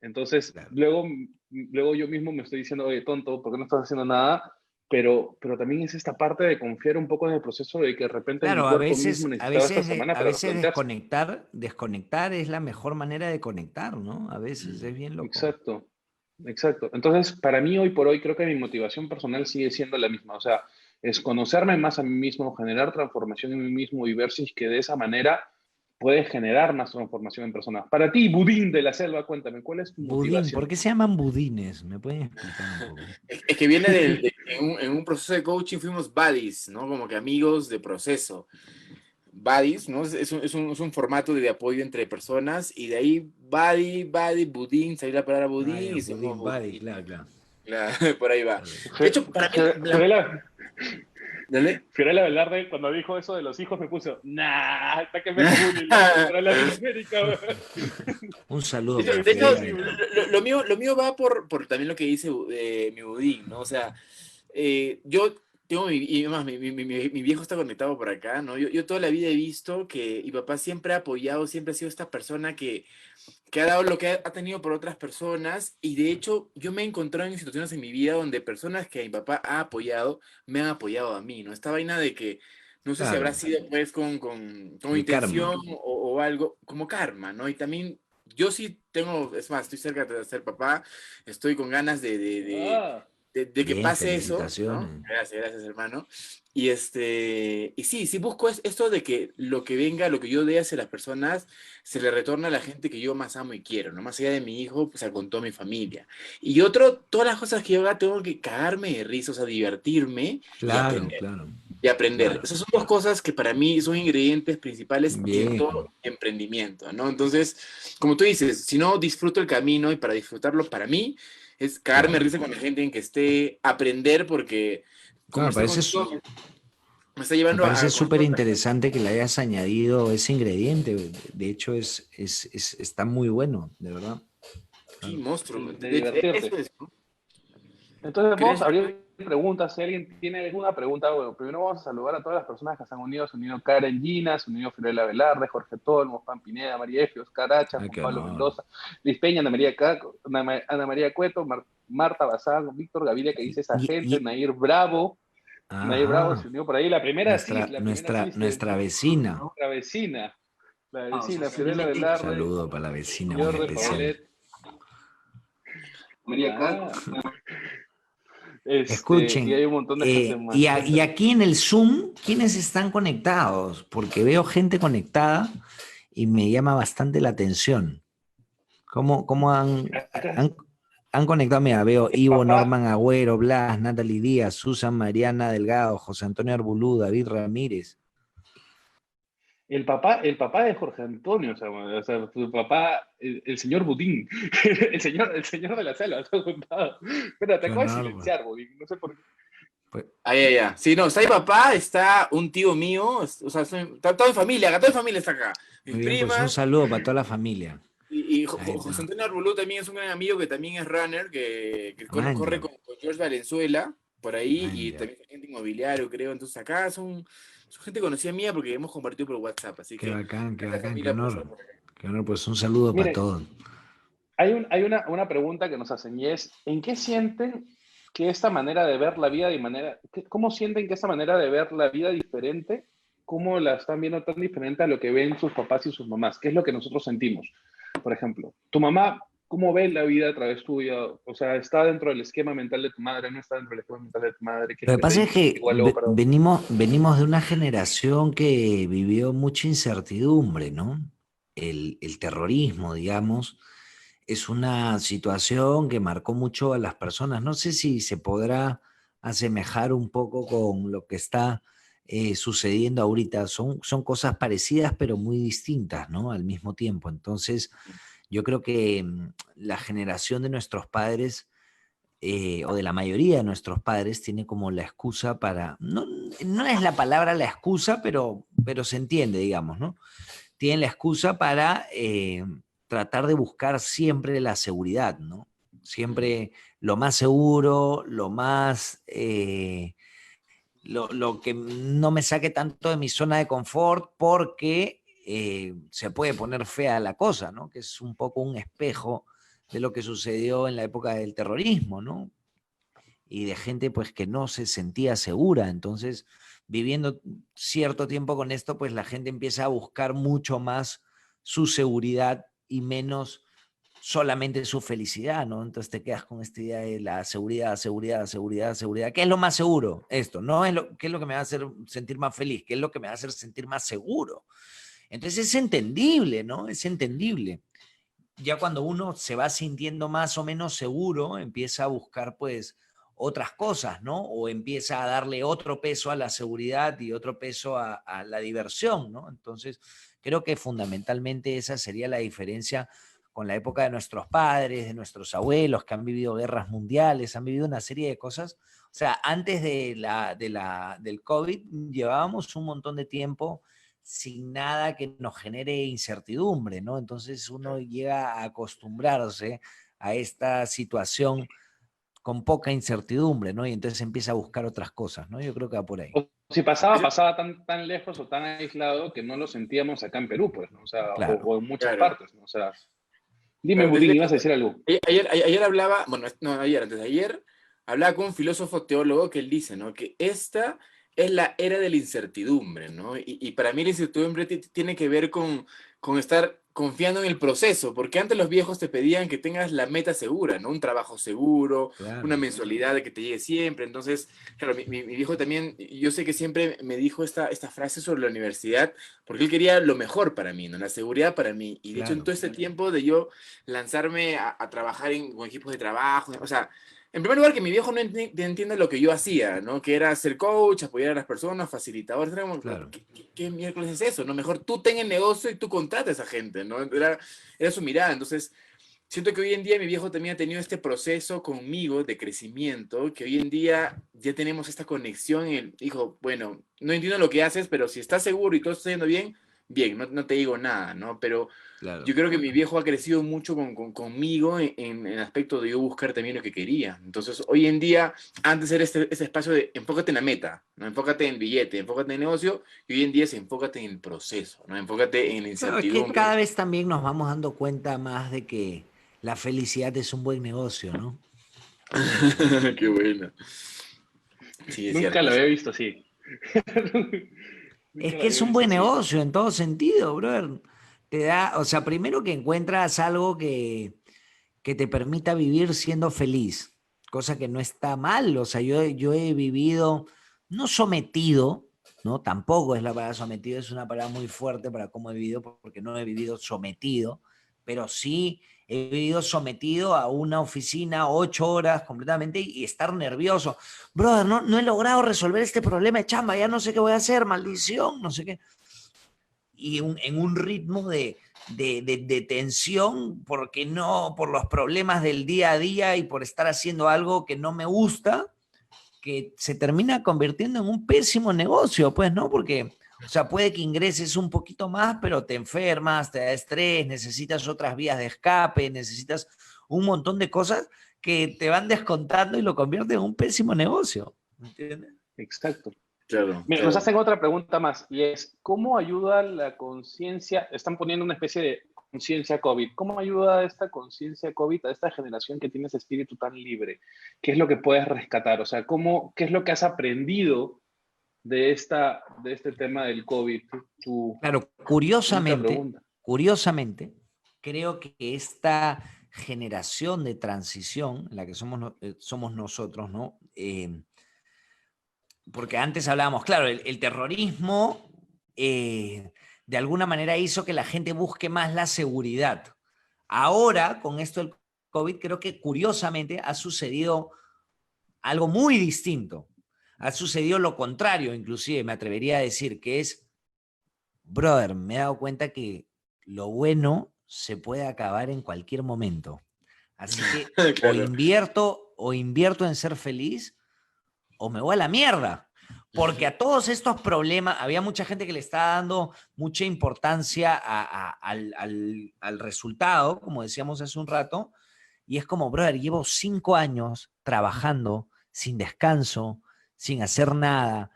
Entonces, Claro. luego yo mismo me estoy diciendo, oye, tonto, ¿por qué no estás haciendo nada? Pero también es esta parte de confiar un poco en el proceso de que de repente mi Claro, cuerpo mismo necesitaba esta semana a para veces replantearse. desconectar es la mejor manera de conectar, ¿no? A veces es bien loco. Exacto, exacto. Entonces, para mí hoy por hoy creo que mi motivación personal sigue siendo la misma. O sea, es conocerme más a mí mismo, generar transformación en mí mismo y ver si es que de esa manera puede generar más transformación en personas. Para ti, Budín de la Selva, cuéntame, ¿cuál es tu Budín, ¿por motivación? qué se llaman budines? ¿Me pueden explicar un poco? Es que viene en un proceso de coaching fuimos buddies, ¿no? Como que amigos de proceso. Buddies, ¿no? Es un formato de apoyo entre personas y de ahí buddy, budín, salir la palabra Ah, budín ya, y somos budín, buddy, budín. claro, claro. Claro, por ahí va. Está bien. De hecho, para mí, Fiorella, dale. Fiorella Velarde, cuando dijo eso de los hijos, me puso, nah, hasta que me bullying para Latinoamérica. Un saludo De hecho, para de hecho, Fiorella. lo mío va por también lo que dice mi budín, ¿no? O sea, yo tengo y además mi viejo está conectado por acá, ¿no? Yo toda la vida he visto que mi papá siempre ha apoyado, siempre ha sido esta persona que ha dado lo que ha tenido por otras personas y de hecho yo me he encontrado en situaciones en mi vida donde personas que mi papá ha apoyado me han apoyado a mí, ¿no? Esta vaina de que no sé si habrá Claro, sido pues con el karma. intención o algo como karma, ¿no? Y también yo sí tengo, es más, estoy cerca de ser papá, estoy con ganas Ah, de que Bien, pase eso, ¿no? felicitaciones. Gracias, hermano. Y y sí busco esto de que lo que venga, lo que yo dé hacia las personas, se le retorna a la gente que yo más amo y quiero, ¿no? Más allá de mi hijo, pues con toda mi familia. Y otro, todas las cosas que yo haga, tengo que cagarme de risa, o sea, divertirme y Claro, aprender. claro, Y aprender. claro. Esas son dos cosas que para mí son ingredientes principales en Bien. todo emprendimiento, ¿no? Entonces, como tú dices, si no disfruto el camino y para disfrutarlo para mí, es cagarme de Claro. risa con la gente en que esté, aprender porque No, me conversar parece, contigo me está me llevando parece a súper conocer otra gente. interesante que le hayas añadido ese ingrediente. De hecho, está muy bueno, de verdad. Sí, Claro. monstruo. de De hecho, eso divertirte. es, ¿no? Entonces vamos ¿Crees? a abrir preguntas. Si alguien tiene alguna pregunta, bueno, primero vamos a saludar a todas las personas que se han unido. Se han unido Karen Gina, se han unido Fiorella Velarde, Jorge Tolmo, Juan Pineda, María Efi, Oscar Hacha, Ah, Juan qué Pablo honor. Mendoza, Liz Peña, Ana María Caco, Ana María Cueto, Marta Bazán, Víctor Gaviria, que dice esa Y, gente, y- Nair Bravo se ajá, unió por ahí. La primera sí, nuestra vecina. la Ah, o sea, vecina, Fiorella simplemente Un Velarde, saludo para la vecina muy Jordi especial. Paulet. María Caco. Ah, y Escuchen, hay un montón de gente más. y Cuéntame. aquí en el Zoom, ¿quiénes están conectados? Porque veo gente conectada y me llama bastante la atención. ¿Cómo Acá, han, han conectado? Mira, veo Ivo, papá, Norman Agüero, Blas, Natalie Díaz, Susan Mariana Delgado, José Antonio Arbulú, David Ramírez. el papá de Jorge Antonio, o sea, tu papá, el señor Budín, el señor de la selva, se ha juntado. Espera, te Qué acabo de honor, pues. silenciar, Budín, no sé por qué. Pues, Ya. Sí, no, está mi papá, está un tío mío, o sea, está toda mi familia está acá. Mis muy bien, pues un primas, saludo para toda la familia. y Ahí José está. Antonio Arbulú también es un gran amigo que también es runner, que corre Manja, con George Valenzuela, por ahí, y manja. también es agente inmobiliario, creo. Entonces acá son gente conocida mía porque hemos compartido por WhatsApp, así Qué que bacán, qué gracias bacán, qué familia por estar honor. por acá. Qué honor, pues un saludo para Mire, todos. hay una pregunta que nos hacen y es, ¿en qué sienten que esta manera de ver la vida cómo sienten que esta manera de ver la vida diferente, cómo la están viendo tan diferente a lo que ven sus papás y sus mamás? ¿Qué es lo que nosotros sentimos? Por ejemplo, tu mamá, ¿cómo ve la vida a través tuya? O sea, ¿está dentro del esquema mental de tu madre? ¿No está dentro del esquema mental de tu madre? ¿Qué es Lo lo que que te pasa es dice? que Igual luego para... venimos de una generación que vivió mucha incertidumbre, ¿no? El terrorismo, digamos, es una situación que marcó mucho a las personas. No sé si se podrá asemejar un poco con lo que está sucediendo ahorita. Son cosas parecidas, pero muy distintas, ¿no? Al mismo tiempo. Entonces, yo creo que la generación de nuestros padres o de la mayoría de nuestros padres tiene como la excusa para, no es la palabra la excusa, pero se entiende, digamos, ¿no? Tienen la excusa para tratar de buscar siempre la seguridad, ¿no? Siempre lo más seguro, lo más... lo que no me saque tanto de mi zona de confort porque se puede poner fea la cosa, ¿no? Que es un poco un espejo de lo que sucedió en la época del terrorismo, ¿no? Y de gente pues que no se sentía segura. Entonces, viviendo cierto tiempo con esto, pues la gente empieza a buscar mucho más su seguridad y menos solamente su felicidad, ¿no? Entonces te quedas con esta idea de la seguridad, seguridad, seguridad, seguridad. ¿Qué es lo más seguro? Esto, no es ¿qué es lo que me va a hacer sentir más feliz? ¿Qué es lo que me va a hacer sentir más seguro? Entonces es entendible, ¿no? Es entendible. Ya cuando uno se va sintiendo más o menos seguro, empieza a buscar pues otras cosas, ¿no? O empieza a darle otro peso a la seguridad y otro peso a la diversión, ¿no? Entonces, creo que fundamentalmente esa sería la diferencia con la época de nuestros padres, de nuestros abuelos, que han vivido guerras mundiales, han vivido una serie de cosas. O sea, antes del COVID llevábamos un montón de tiempo sin nada que nos genere incertidumbre, ¿no? Entonces uno llega a acostumbrarse a esta situación con poca incertidumbre, ¿no? Y entonces empieza a buscar otras cosas, ¿no? Yo creo que va por ahí. O si pasaba tan lejos o tan aislado que no lo sentíamos acá en Perú, pues, ¿no? O sea, Claro. o en muchas Claro. partes, ¿no? O sea, dime, Claro, Budín, ibas a decir algo. Ayer hablaba, bueno, no, antes de ayer, hablaba con un filósofo teólogo que él dice, ¿no? Que esta es la era de la incertidumbre, ¿no? Y para mí la incertidumbre tiene que ver con estar confiando en el proceso, porque antes los viejos te pedían que tengas la meta segura, ¿no? Un trabajo seguro, Claro. una mensualidad de que te llegue siempre. Entonces, claro, mi viejo también, yo sé que siempre me dijo esta frase sobre la universidad, porque él quería lo mejor para mí, ¿no? La seguridad para mí. Y de hecho, en Claro. todo este tiempo de yo lanzarme a trabajar con equipos de trabajo, o sea, en primer lugar, que mi viejo no entienda lo que yo hacía, ¿no? Que era ser coach, apoyar a las personas, facilitador. Era como, Claro. ¿qué miércoles es eso? ¿No? Mejor tú ten el negocio y tú contrata a esa gente, ¿no? Era su mirada. Entonces, siento que hoy en día mi viejo también ha tenido este proceso conmigo de crecimiento, que hoy en día ya tenemos esta conexión. Dijo, bueno, no entiendo lo que haces, pero si estás seguro y todo está yendo bien, bien, no te digo nada, ¿no? Pero Claro. yo creo que mi viejo ha crecido mucho conmigo en el aspecto de yo buscar también lo que quería. Entonces, hoy en día, antes era este espacio de enfócate en la meta, ¿no? Enfócate en el billete, enfócate en el negocio, y hoy en día es enfócate en el proceso, ¿no? Enfócate en la Claro, es que incertidumbre. cada vez también nos vamos dando cuenta más de que la felicidad es un buen negocio, ¿no? Qué bueno. Sí, es Nunca cierto. lo había visto así. Es que es un buen negocio en todo sentido, brother. Te da, o sea, primero que encuentras algo que te permita vivir siendo feliz, cosa que no está mal. O sea, yo he vivido, no sometido, ¿no? Tampoco es la palabra sometido, es una palabra muy fuerte para cómo he vivido, porque no he vivido sometido, pero sí he vivido sometido a una oficina 8 horas completamente y estar nervioso. Brother, no he logrado resolver este problema de chamba, ya no sé qué voy a hacer, maldición, no sé qué. Y en un ritmo de tensión porque no, por los problemas del día a día y por estar haciendo algo que no me gusta, que se termina convirtiendo en un pésimo negocio, pues, ¿no? Porque, o sea, puede que ingreses un poquito más, pero te enfermas, te da estrés, necesitas otras vías de escape, necesitas un montón de cosas que te van descontando y lo convierte en un pésimo negocio, ¿entiendes? Exacto. Claro, Mira, claro. nos hacen otra pregunta más y es, ¿cómo ayuda la conciencia? Están poniendo una especie de conciencia COVID. ¿Cómo ayuda esta conciencia COVID a esta generación que tiene ese espíritu tan libre? ¿Qué es lo que puedes rescatar? O sea, ¿qué es lo que has aprendido de este tema del COVID? Claro, Bonita pregunta. curiosamente, creo que esta generación de transición, la que somos nosotros, ¿no? Porque antes hablábamos, claro, el terrorismo de alguna manera hizo que la gente busque más la seguridad. Ahora, con esto del COVID, creo que curiosamente ha sucedido algo muy distinto. Ha sucedido lo contrario, inclusive me atrevería a decir que es, brother, me he dado cuenta que lo bueno se puede acabar en cualquier momento. Así que Claro. o invierto en ser feliz o me voy a la mierda. Porque a todos estos problemas, había mucha gente que le estaba dando mucha importancia al resultado, como decíamos hace un rato, Y es como, brother, llevo 5 años trabajando sin descanso, sin hacer nada,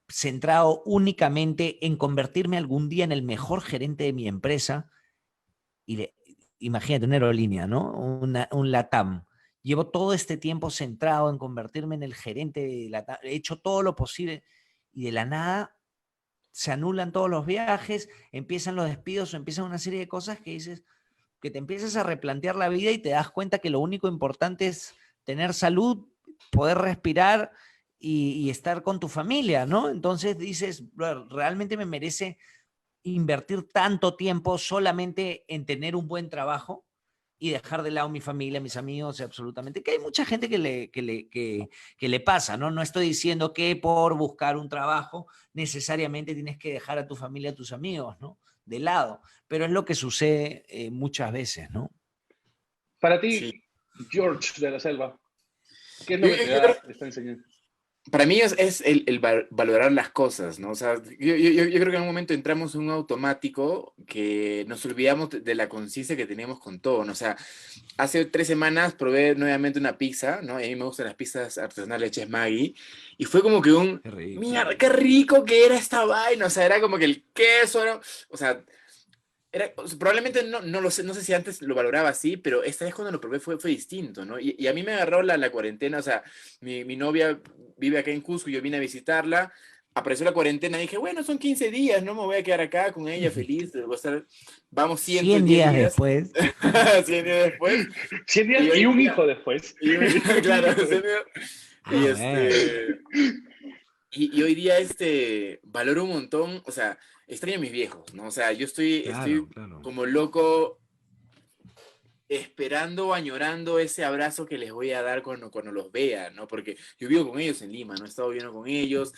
centrado únicamente en convertirme algún día en el mejor gerente de mi empresa. Imagínate, una aerolínea, ¿no? Un LATAM. Llevo todo este tiempo centrado en convertirme en el gerente de LATAM. He hecho todo lo posible y de la nada se anulan todos los viajes, empiezan los despidos o empiezan una serie de cosas que dices, que te empiezas a replantear la vida y te das cuenta que lo único importante es tener salud, poder respirar y estar con tu familia, ¿no? Entonces dices, realmente me merece invertir tanto tiempo solamente en tener un buen trabajo y dejar de lado mi familia, mis amigos, absolutamente. Que hay mucha gente que le pasa, ¿no? No estoy diciendo que por buscar un trabajo necesariamente tienes que dejar a tu familia, a tus amigos, ¿no? De lado, pero es lo que sucede muchas veces, ¿no? Para Sí. ti, George de la Selva, ¿qué es lo Yo, que te yo da creo, esta enseñanza? para mí es el valorar las cosas, ¿no? O sea, yo creo que en un momento entramos en un automático que nos olvidamos de la conciencia que tenemos con todo, ¿no? O sea, hace 3 semanas probé nuevamente una pizza, ¿no? Y a mí me gustan las pizzas artesanales hechas Maggi, y fue como que Qué rico. mierda, qué rico que era esta vaina, o sea, era como que el queso, ¿no? O sea, o sea, probablemente no lo sé, no sé si antes lo valoraba así, pero esta vez cuando lo probé fue distinto, ¿no? Y a mí me agarró la cuarentena, o sea, mi novia vive acá en Cusco, yo vine a visitarla, apareció la cuarentena, dije, bueno, son 15 días, ¿no? Me voy a quedar acá con ella feliz, vamos 100 110 días días, después. 100 días después, 100 días y hoy y un día, hijo después. Un claro, hijo 100 después. días, y Ah, bueno. y hoy día valoro un montón, o sea, extraño a mis viejos, ¿no? O sea, yo Claro, estoy claro. como loco esperando, añorando ese abrazo que les voy a dar cuando los vea, ¿no? Porque yo vivo con ellos en Lima, ¿no? He estado viviendo con ellos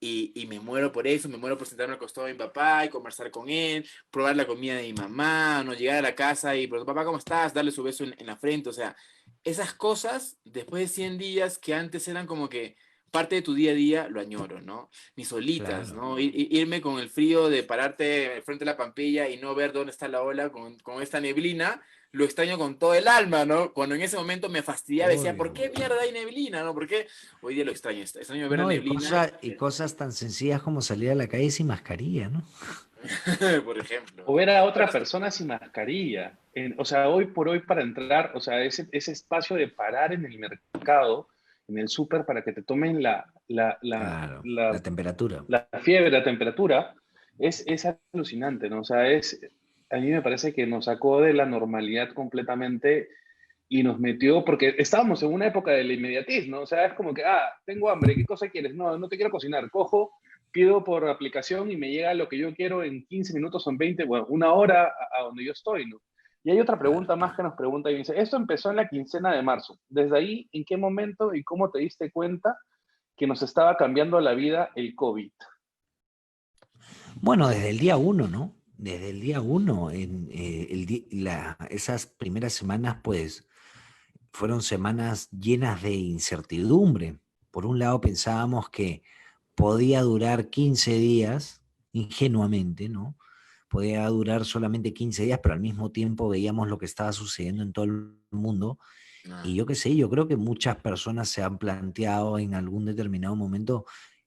y me muero por eso, me muero por sentarme al costado de mi papá y conversar con él, probar la comida de mi mamá, ¿no? Llegar a la casa y, pero papá, ¿cómo estás? Darle su beso en la frente, o sea, esas cosas, después de 100 días que antes eran como que parte de tu día a día, lo añoro, ¿no? Mis solitas, Claro. ¿no? Irme con el frío de pararte frente a la Pampilla y no ver dónde está la ola con esta neblina, lo extraño con todo el alma, ¿no? Cuando en ese momento me fastidiaba, decía, ¿por Obvio. qué mierda hay neblina, no? ¿Por qué? Hoy día lo extraño, extraño ver la No, neblina, y cosas tan sencillas como salir a la calle sin mascarilla, ¿no? por ejemplo. O ver a otra persona sin mascarilla. O sea, hoy por hoy para entrar, o sea, ese espacio de parar en el mercado, en el súper, para que te tomen Claro, la temperatura. la fiebre, la temperatura, es alucinante, ¿no? O sea, a mí me parece que nos sacó de la normalidad completamente y nos metió, porque estábamos en una época del inmediatismo, ¿no? O sea, es como que, tengo hambre, ¿qué cosa quieres? No, no te quiero cocinar, cojo, pido por aplicación y me llega lo que yo quiero en 15 minutos o en 20, bueno, una hora a donde yo estoy, ¿no? Y hay otra Claro, pregunta más claro. que nos pregunta y dice, esto empezó en la quincena de marzo. Desde ahí, ¿en qué momento y cómo te diste cuenta que nos estaba cambiando la vida el COVID? Bueno, desde el día uno, ¿no? Desde el día uno, esas primeras semanas, pues, fueron semanas llenas de incertidumbre. Por un lado pensábamos que podía durar 15 días, ingenuamente, ¿no? Podía durar solamente 15 días, pero al mismo tiempo veíamos lo que estaba sucediendo en todo el mundo. Y No. yo qué sé, yo creo que muchas personas se han planteado en algún determinado momento,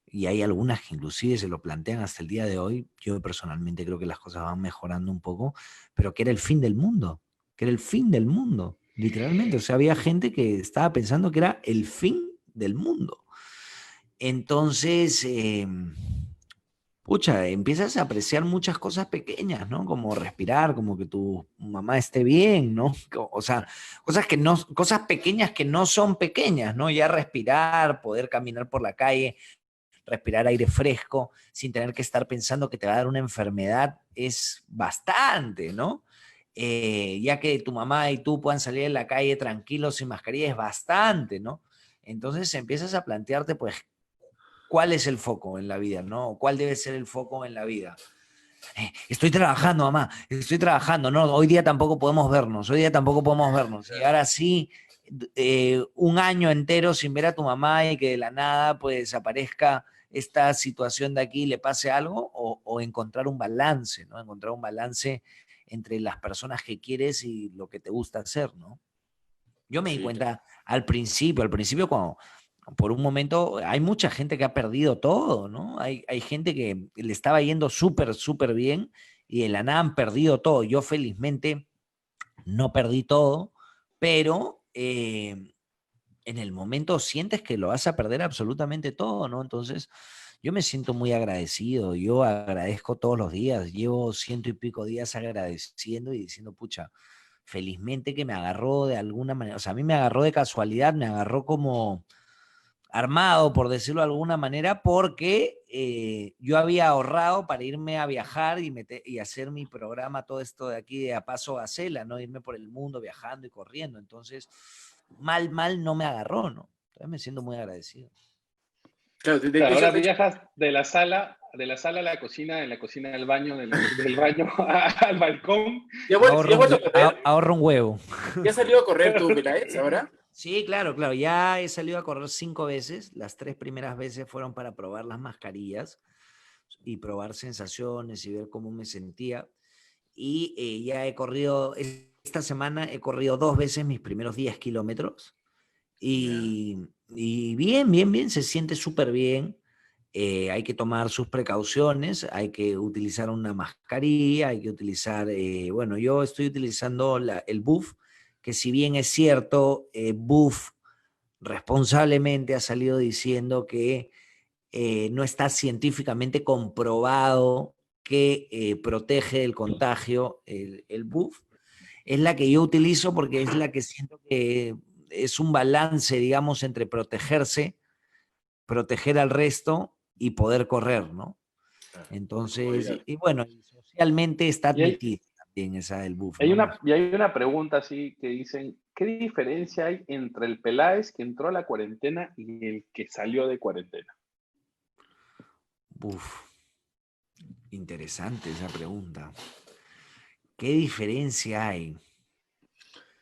y hay algunas que inclusive se lo plantean hasta el día de hoy. Yo personalmente creo que las cosas van mejorando un poco, pero que era el fin del mundo, que era el fin del mundo, literalmente. O sea, había gente que estaba pensando que era el fin del mundo. Entonces, pucha, empiezas a apreciar muchas cosas pequeñas, ¿no? Como respirar, como que tu mamá esté bien, ¿no? O sea, cosas que no, cosas pequeñas que no son pequeñas, ¿no? Ya respirar, poder caminar por la calle, respirar aire fresco, sin tener que estar pensando que te va a dar una enfermedad, es bastante, ¿no? Ya que tu mamá y tú puedan salir en la calle tranquilos sin mascarilla, es bastante, ¿no? Entonces empiezas a plantearte, pues, cuál es el foco en la vida, ¿no? ¿Cuál debe ser el foco en la vida? Estoy trabajando, mamá, estoy trabajando, no, hoy día tampoco podemos vernos, hoy día tampoco podemos vernos. Y ahora sí, un año entero sin ver a tu mamá y que de la nada pues aparezca esta situación de aquí y le pase algo, o encontrar un balance, ¿no? Encontrar un balance entre las personas que quieres y lo que te gusta hacer, ¿no? Yo me di Sí, cuenta al principio cuando por un momento hay mucha gente que ha perdido todo, ¿no? Hay gente que le estaba yendo súper, súper bien y de la nada han perdido todo. Yo felizmente no perdí todo, pero en el momento sientes que lo vas a perder absolutamente todo, ¿no? Entonces, yo me siento muy agradecido, yo agradezco todos los días, llevo 100 y pico días agradeciendo y diciendo, pucha, felizmente que me agarró de alguna manera, o sea, a mí me agarró de casualidad, me agarró como armado, por decirlo de alguna manera, porque yo había ahorrado para irme a viajar y hacer mi programa, todo esto de aquí de A Paso Gacela, ¿no? Irme por el mundo viajando y corriendo. Entonces, mal no me agarró, ¿no? Entonces me siento muy agradecido. claro, Claro, hecho, ahora viajas de la sala a la cocina, de la cocina al baño, del baño al balcón. ¿ya has vuelto a correr? Ahorro un huevo. ¿Ya has salido a correr tú, Peláez, ahora? Sí, claro, claro. Ya he salido a correr 5 veces. Las 3 primeras veces fueron para probar las mascarillas y probar sensaciones y ver cómo me sentía. Y ya he corrido, esta semana he corrido 2 veces mis primeros 10 kilómetros. Ya. Y bien, bien, bien, se siente súper bien. Hay que tomar sus precauciones, hay que utilizar una mascarilla, hay que utilizar, bueno, yo estoy utilizando el buff, que si bien es cierto, buff responsablemente ha salido diciendo que no está científicamente comprobado que protege del contagio el buff. Es la que yo utilizo porque es la que siento que es un balance, digamos, entre protegerse, proteger al resto y poder correr, ¿no? Entonces, Comodidad. y bueno, y socialmente está Y hay, admitida también esa del buff, ¿no? y hay una pregunta así que dicen, ¿qué diferencia hay entre el Peláez que entró a la cuarentena y el que salió de cuarentena? Uf, interesante esa pregunta. ¿Qué diferencia hay?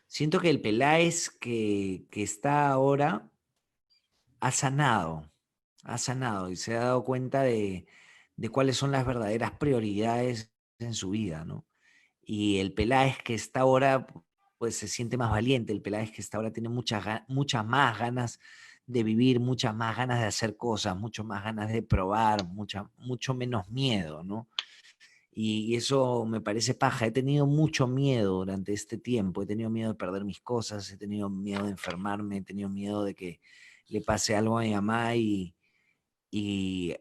Siento que el Peláez que está ahora ha sanado y se ha dado cuenta de cuáles son las verdaderas prioridades en su vida, ¿no? Y el Peláez que está ahora, pues se siente más valiente, el Peláez que está ahora tiene muchas más ganas de vivir, muchas más ganas de hacer cosas, mucho más ganas de probar, mucho menos miedo, ¿no? Y eso me parece paja. He tenido mucho miedo durante este tiempo. He tenido miedo de perder mis cosas, he tenido miedo de enfermarme, he tenido miedo de que le pase algo a mi mamá y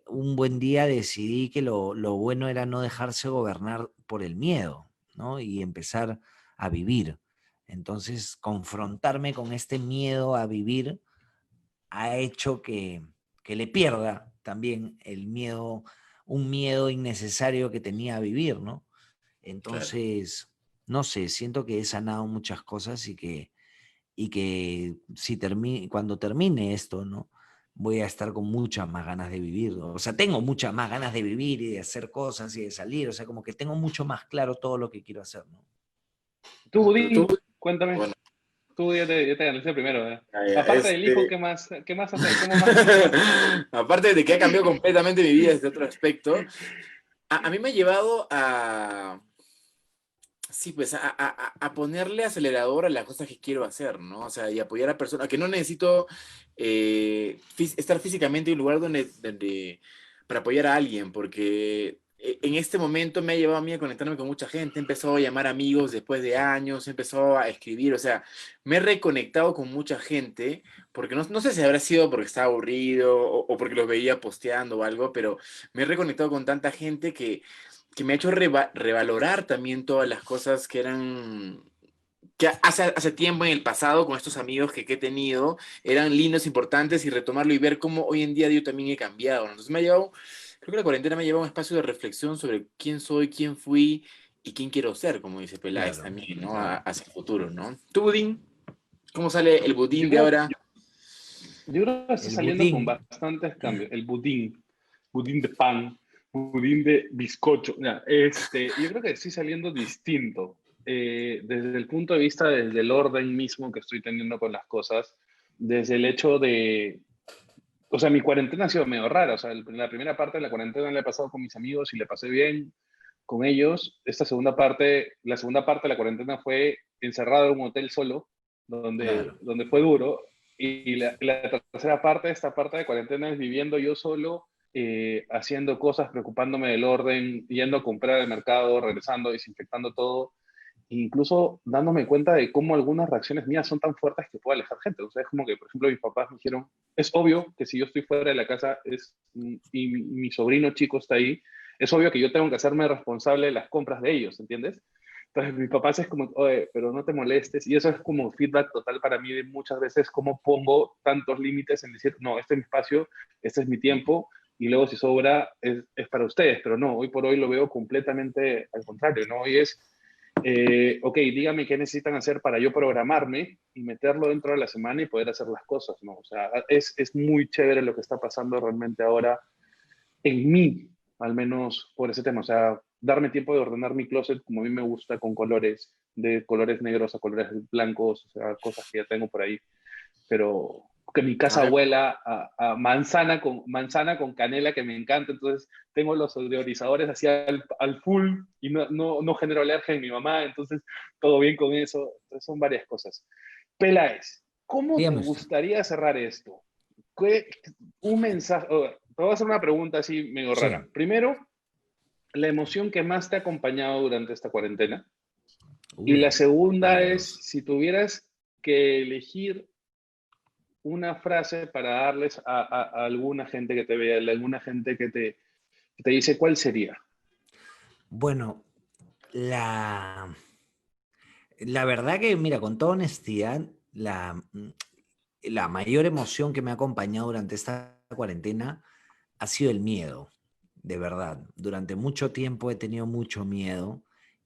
un buen día decidí que lo bueno era no dejarse gobernar por el miedo, ¿no? Y empezar a vivir. Entonces, confrontarme con este miedo a vivir ha hecho que le pierda también el miedo, un miedo innecesario que tenía a vivir, ¿no? Claro. Entonces, no sé, siento que he sanado muchas cosas y que si cuando termine esto, ¿no? Voy a estar con muchas más ganas de vivir, ¿no? O sea, tengo muchas más ganas de vivir y de hacer cosas y de salir, o sea, como que tengo mucho más claro todo lo que quiero hacer, ¿no? Tú, Pero tú, Budín, cuéntame. bueno, Tú ya te ganaste primero, ¿eh? ya, ya, Aparte del hijo, este... qué más haces? ¿Cómo más sanas? Aparte de que ha cambiado completamente mi vida desde otro aspecto, a mí me ha llevado a, sí, pues a ponerle acelerador a las cosas que quiero hacer, ¿no? O sea, y apoyar a personas, que no necesito estar físicamente en un lugar para apoyar a alguien, porque en este momento me ha llevado a mí a conectarme con mucha gente, he empezado a llamar amigos después de años, he empezado a escribir, o sea, me he reconectado con mucha gente, porque no sé si habrá sido porque estaba aburrido o porque los veía posteando o algo, pero me he reconectado con tanta gente que me ha hecho revalorar también todas las cosas que eran, que hace tiempo en el pasado con estos amigos que he tenido, eran lindos, importantes y retomarlo y ver cómo hoy en día yo también he cambiado, ¿no? Entonces me ha llevado, creo que la cuarentena me ha llevado a un espacio de reflexión sobre quién soy, quién fui y quién quiero ser, como dice Peláez Claro, también, ¿no? claro. Hacia el futuro, ¿no? ¿Tú, Budín? ¿Cómo sale el Budín Yo de creo, ahora? yo creo que está El saliendo con budín, bastantes cambios. El budín de pan, budín de bizcocho. Ya, yo creo que estoy saliendo distinto. Desde el punto de vista, desde el orden mismo que estoy teniendo con las cosas, desde el hecho de, o sea, mi cuarentena ha sido medio rara. O sea, la primera parte de la cuarentena la he pasado con mis amigos y le pasé bien con ellos. La segunda parte de la cuarentena fue encerrado en un hotel solo donde, Claro. donde fue duro. Y la tercera parte, esta parte de cuarentena, es viviendo yo solo, haciendo cosas, preocupándome del orden, yendo a comprar al mercado, regresando, desinfectando todo, e incluso dándome cuenta de cómo algunas reacciones mías son tan fuertes que puedo alejar gente. O sea, es como que, por ejemplo, mis papás me dijeron, es obvio que si yo estoy fuera de la casa y mi sobrino chico está ahí, es obvio que yo tengo que hacerme responsable de las compras de ellos, ¿entiendes? Entonces, mis papás es como, oye, pero no te molestes. Y eso es como feedback total para mí de muchas veces cómo pongo tantos límites en decir, no, este es mi espacio, este es mi tiempo, y luego si sobra es para ustedes. Pero no, hoy por hoy lo veo completamente al contrario, ¿no? Hoy es, ok, dígame qué necesitan hacer para yo programarme y meterlo dentro de la semana y poder hacer las cosas, ¿no? O sea, es muy chévere lo que está pasando realmente ahora en mí, al menos por ese tema. O sea, darme tiempo de ordenar mi closet como a mí me gusta, con colores, de colores negros a colores blancos, o sea, cosas que ya tengo por ahí. Pero que mi A casa ver, huela a manzana con canela, que me encanta. Entonces, tengo los odorizadores así al full y no genero alergia en mi mamá. Entonces, todo bien con eso. Entonces, son varias cosas. Peláez, ¿cómo te Dígame usted. gustaría cerrar esto? ¿Qué, un mensaje? Te voy a hacer una pregunta así medio rara. Sí. Primero, la emoción que más te ha acompañado durante esta cuarentena. Y la Uy, segunda es, doloroso. si tuvieras que elegir una frase para darles a alguna gente que te vea, a alguna gente que te dice, ¿cuál sería? Bueno, la, la verdad que, mira, con toda honestidad, la mayor emoción que me ha acompañado durante esta cuarentena ha sido el miedo, de verdad. Durante mucho tiempo he tenido mucho miedo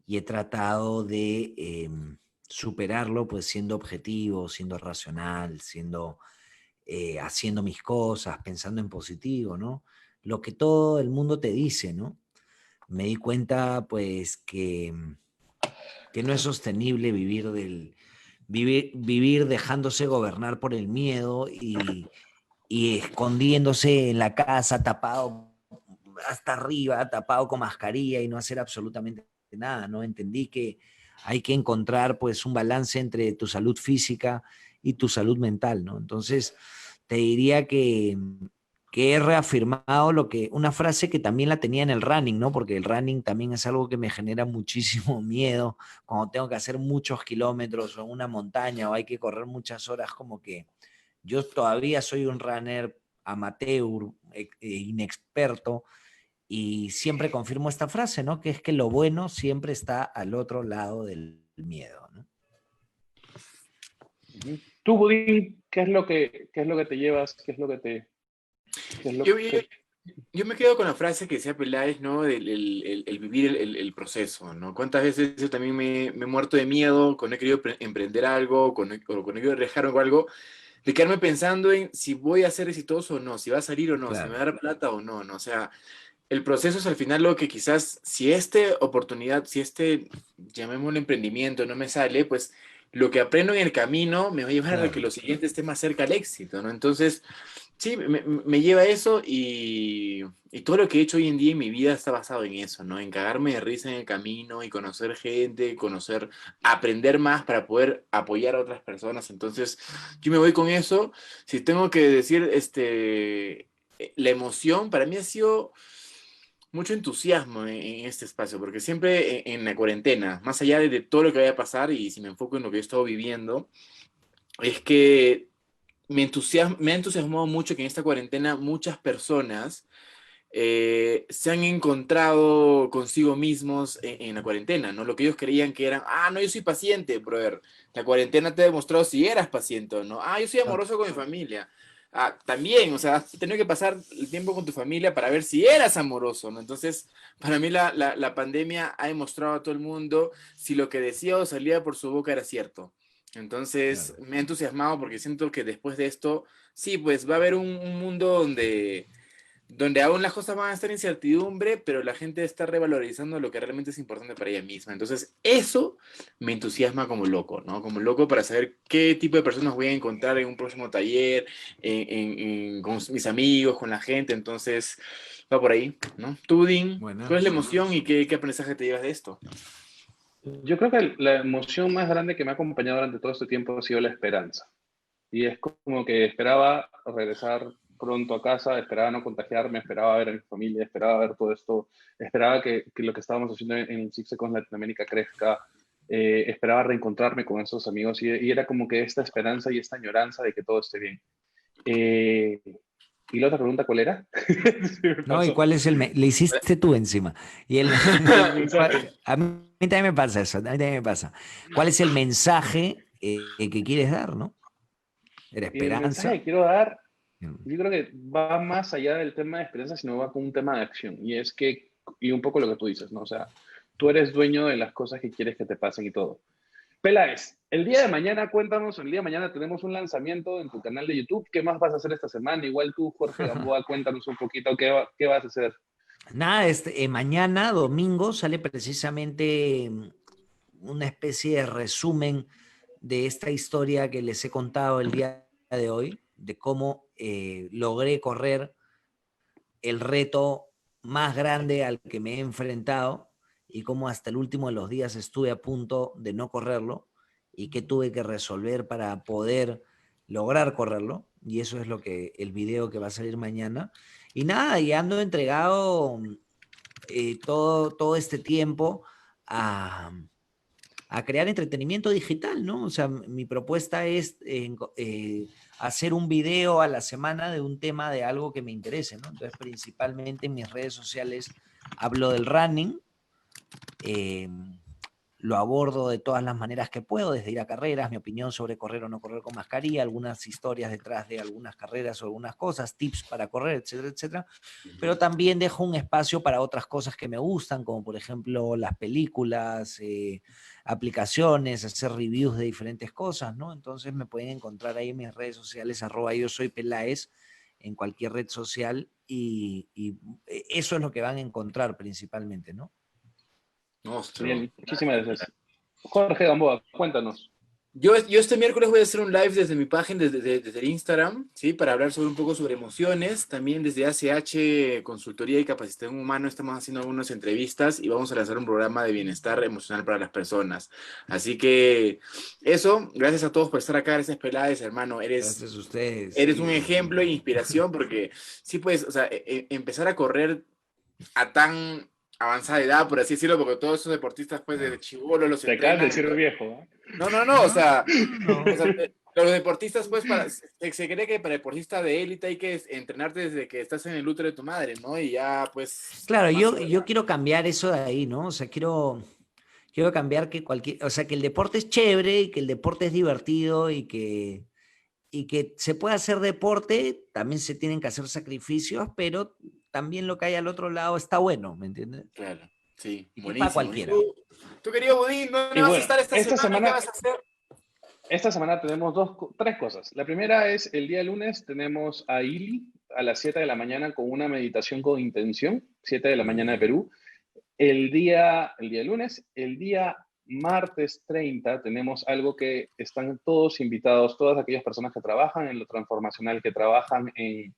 y he tratado de superarlo, pues siendo objetivo, siendo racional, haciendo mis cosas, pensando en positivo, ¿no? Lo que todo el mundo te dice, ¿no? Me di cuenta, pues, que no es sostenible vivir dejándose gobernar por el miedo y escondiéndose en la casa, tapado hasta arriba, tapado con mascarilla y no hacer absolutamente nada, ¿no? Entendí que hay que encontrar pues un balance entre tu salud física y tu salud mental, ¿no? Entonces, te diría que he reafirmado una frase que también la tenía en el running, ¿no? Porque el running también es algo que me genera muchísimo miedo cuando tengo que hacer muchos kilómetros o en una montaña o hay que correr muchas horas, como que yo todavía soy un runner amateur, inexperto, y siempre confirmo esta frase, ¿no? Que es que lo bueno siempre está al otro lado del miedo, ¿no? Tú, Budín, qué es lo que te llevas? ¿Qué es lo que qué es lo yo, yo- que... yo me quedo con la frase que decía Peláez, ¿no? Del el vivir el proceso, ¿no? ¿Cuántas veces yo también me he muerto de miedo cuando he querido emprender algo, cuando he querido arriesgar algo, de quedarme pensando en si voy a ser exitoso o no, si va a salir o no, si me va Claro, a dar plata o no, ¿no? O sea, el proceso es al final lo que quizás, si esta oportunidad, si llamémoslo emprendimiento, no me sale, pues lo que aprendo en el camino me va a llevar a que claro. lo siguiente esté más cerca al éxito, ¿no? Entonces, sí, me lleva a eso y todo lo que he hecho hoy en día en mi vida está basado en eso, ¿no? En cagarme de risa en el camino y conocer gente, aprender más para poder apoyar a otras personas. Entonces, yo me voy con eso. Si tengo que decir, la emoción para mí ha sido mucho entusiasmo en este espacio, porque siempre en la cuarentena, más allá de todo lo que vaya a pasar y si me enfoco en lo que he estado viviendo, es que me ha entusiasmado mucho que en esta cuarentena muchas personas se han encontrado consigo mismos en la cuarentena, ¿no? Lo que ellos creían que eran, ah, no, yo soy paciente, brother. La cuarentena te ha demostrado si eras paciente o no. Ah, yo soy Ah, amoroso con mi familia. Ah, también, o sea, has tenido que pasar el tiempo con tu familia para ver si eras amoroso, ¿no? Entonces, para mí la pandemia ha demostrado a todo el mundo si lo que decía o salía por su boca era cierto. Entonces, claro. me ha entusiasmado porque siento que después de esto, sí, pues va a haber un mundo donde aún las cosas van a estar en incertidumbre, pero la gente está revalorizando lo que realmente es importante para ella misma. Entonces, eso me entusiasma como loco, ¿no? Como loco para saber qué tipo de personas voy a encontrar en un próximo taller, con mis amigos, con la gente. Entonces, va por ahí, ¿no? Tú, Din, ¿cuál es la Buenazo. emoción y qué aprendizaje te llevas de esto? Yo creo que la emoción más grande que me ha acompañado durante todo este tiempo ha sido la esperanza. Y es como que esperaba regresar pronto a casa, esperaba no contagiarme, esperaba ver a mi familia, esperaba ver todo esto, esperaba que lo que estábamos haciendo en Sixecon Latinoamérica crezca, esperaba reencontrarme con esos amigos y era como que esta esperanza y esta añoranza de que todo esté bien. Eh, ¿Y la otra pregunta cuál era? Se me ¿No? ¿Y pasó. cuál es le hiciste tú encima? Y el, El mensaje. a mí también me pasa eso, a mí también me pasa. ¿Cuál es el mensaje que quieres dar, no? ¿Era Y el mensaje esperanza? que quiero dar, yo creo que va más allá del tema de experiencia, sino va con un tema de acción. Y es que, y un poco lo que tú dices, ¿no? O sea, tú eres dueño de las cosas que quieres que te pasen y todo. Peláez, el día de mañana, cuéntanos, el día de mañana tenemos un lanzamiento en tu canal de YouTube. ¿Qué más vas a hacer esta semana? Igual tú, Jorge Gamboa, cuéntanos un poquito qué vas a hacer. Nada, mañana, domingo, sale precisamente una especie de resumen de esta historia que les he contado el día de hoy, de cómo logré correr el reto más grande al que me he enfrentado y cómo hasta el último de los días estuve a punto de no correrlo y qué tuve que resolver para poder lograr correrlo. Y eso es lo que el video que va a salir mañana. Y nada, y ando entregado todo este tiempo a, a crear entretenimiento digital, ¿no? O sea, mi propuesta es hacer un video a la semana de un tema de algo que me interese, ¿no? Entonces, principalmente en mis redes sociales hablo del running, eh, lo abordo de todas las maneras que puedo, desde ir a carreras, mi opinión sobre correr o no correr con mascarilla, algunas historias detrás de algunas carreras o algunas cosas, tips para correr, etcétera, etcétera. Pero también dejo un espacio para otras cosas que me gustan, como por ejemplo las películas, aplicaciones, hacer reviews de diferentes cosas, ¿no? Entonces me pueden encontrar ahí en mis redes sociales, @yo soy Peláez, en cualquier red social, y eso es lo que van a encontrar principalmente, ¿no? Monstruo. Bien, muchísimas gracias. Jorge Gamboa, cuéntanos. Yo este miércoles voy a hacer un live desde mi página, desde el Instagram, ¿sí? Para hablar sobre un poco sobre emociones. También desde ACH, Consultoría y Capacitación Humana, estamos haciendo algunas entrevistas y vamos a lanzar un programa de bienestar emocional para las personas. Así que eso, gracias a todos por estar acá, gracias Peláez, hermano. Gracias a ustedes. Eres un ejemplo e inspiración porque sí, pues, o sea, empezar a correr a tan avanzada edad, por así decirlo, porque todos esos deportistas, pues, desde chibolos los Te acabas de entrenan. decir viejo, ¿eh? No, o sea, No. los deportistas, pues, se cree que para deportista de élite hay que entrenarte desde que estás en el útero de tu madre, ¿no? Y ya, pues... Claro, yo quiero cambiar eso de ahí, ¿no? O sea, quiero cambiar o sea, que el deporte es chévere y que el deporte es divertido y que se puede hacer deporte, también se tienen que hacer sacrificios, pero también lo que hay al otro lado está bueno, ¿me entiendes? Claro, sí, Y para buenísimo. cualquiera. Tú, querido Budín, ¿dónde Y vas a bueno, estar esta semana? ¿Qué vas a hacer? esta semana tenemos tres cosas. La primera es el día lunes tenemos a Ili a las 7 de la mañana con una meditación con intención, 7 de la mañana de Perú. El día lunes, el día martes 30 tenemos algo que están todos invitados, todas aquellas personas que trabajan en lo transformacional, que trabajan en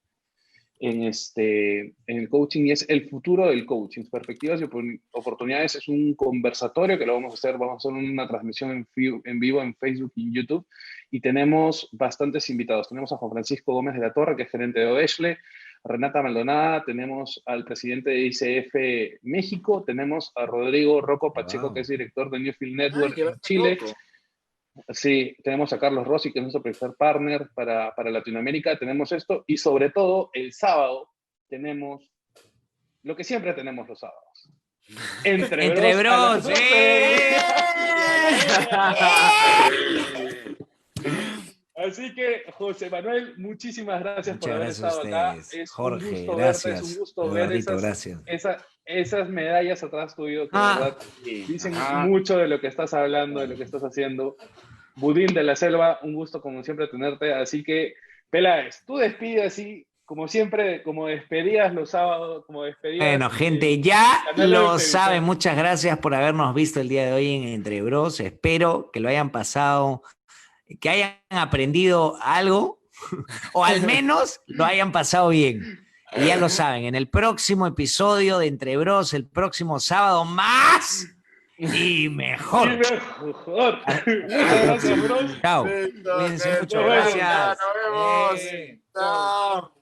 el coaching, y es el futuro del coaching, perspectivas y oportunidades. Es un conversatorio que lo vamos a hacer una transmisión en vivo en Facebook y en YouTube, y tenemos bastantes invitados. Tenemos a Juan Francisco Gómez de la Torre, que es gerente de Oesle, Renata Maldonada, tenemos al presidente de ICF México, tenemos a Rodrigo Rocco Pacheco, Wow. que es director de Newfield Ay, Network que va a en estar Chile. loco. Sí, tenemos a Carlos Rossi, que es nuestro primer partner para Latinoamérica. Tenemos esto, y sobre todo el sábado tenemos lo que siempre tenemos los sábados. Entre Bros a las Bros, 12. Así que, José Manuel, muchísimas gracias por Muchas haber gracias a estado acá. ustedes. Es Jorge, un gusto verte, es un gracias. gusto ver Eduardito, gracias. esas medallas atrás tuyo, que de verdad dicen mucho de lo que estás hablando, de lo que estás haciendo. Budín de la Selva, un gusto como siempre tenerte. Así que, Peláez, tú despides así, como siempre, como despedías los sábados, como despedías. Bueno, gente, ya Canal de lo televisión. saben. Muchas gracias por habernos visto el día de hoy en Entre Bros. Espero que lo hayan pasado, que hayan aprendido algo, o al menos lo hayan pasado bien. Y ya lo saben, en el próximo episodio de Entre Bros, el próximo sábado, más y mejor. Y mejor. Hasta Muchas gracias, bro. Chao. Listo, Cuídense gente, mucho. bueno, Gracias. ya, nos vemos. Chao. Chao.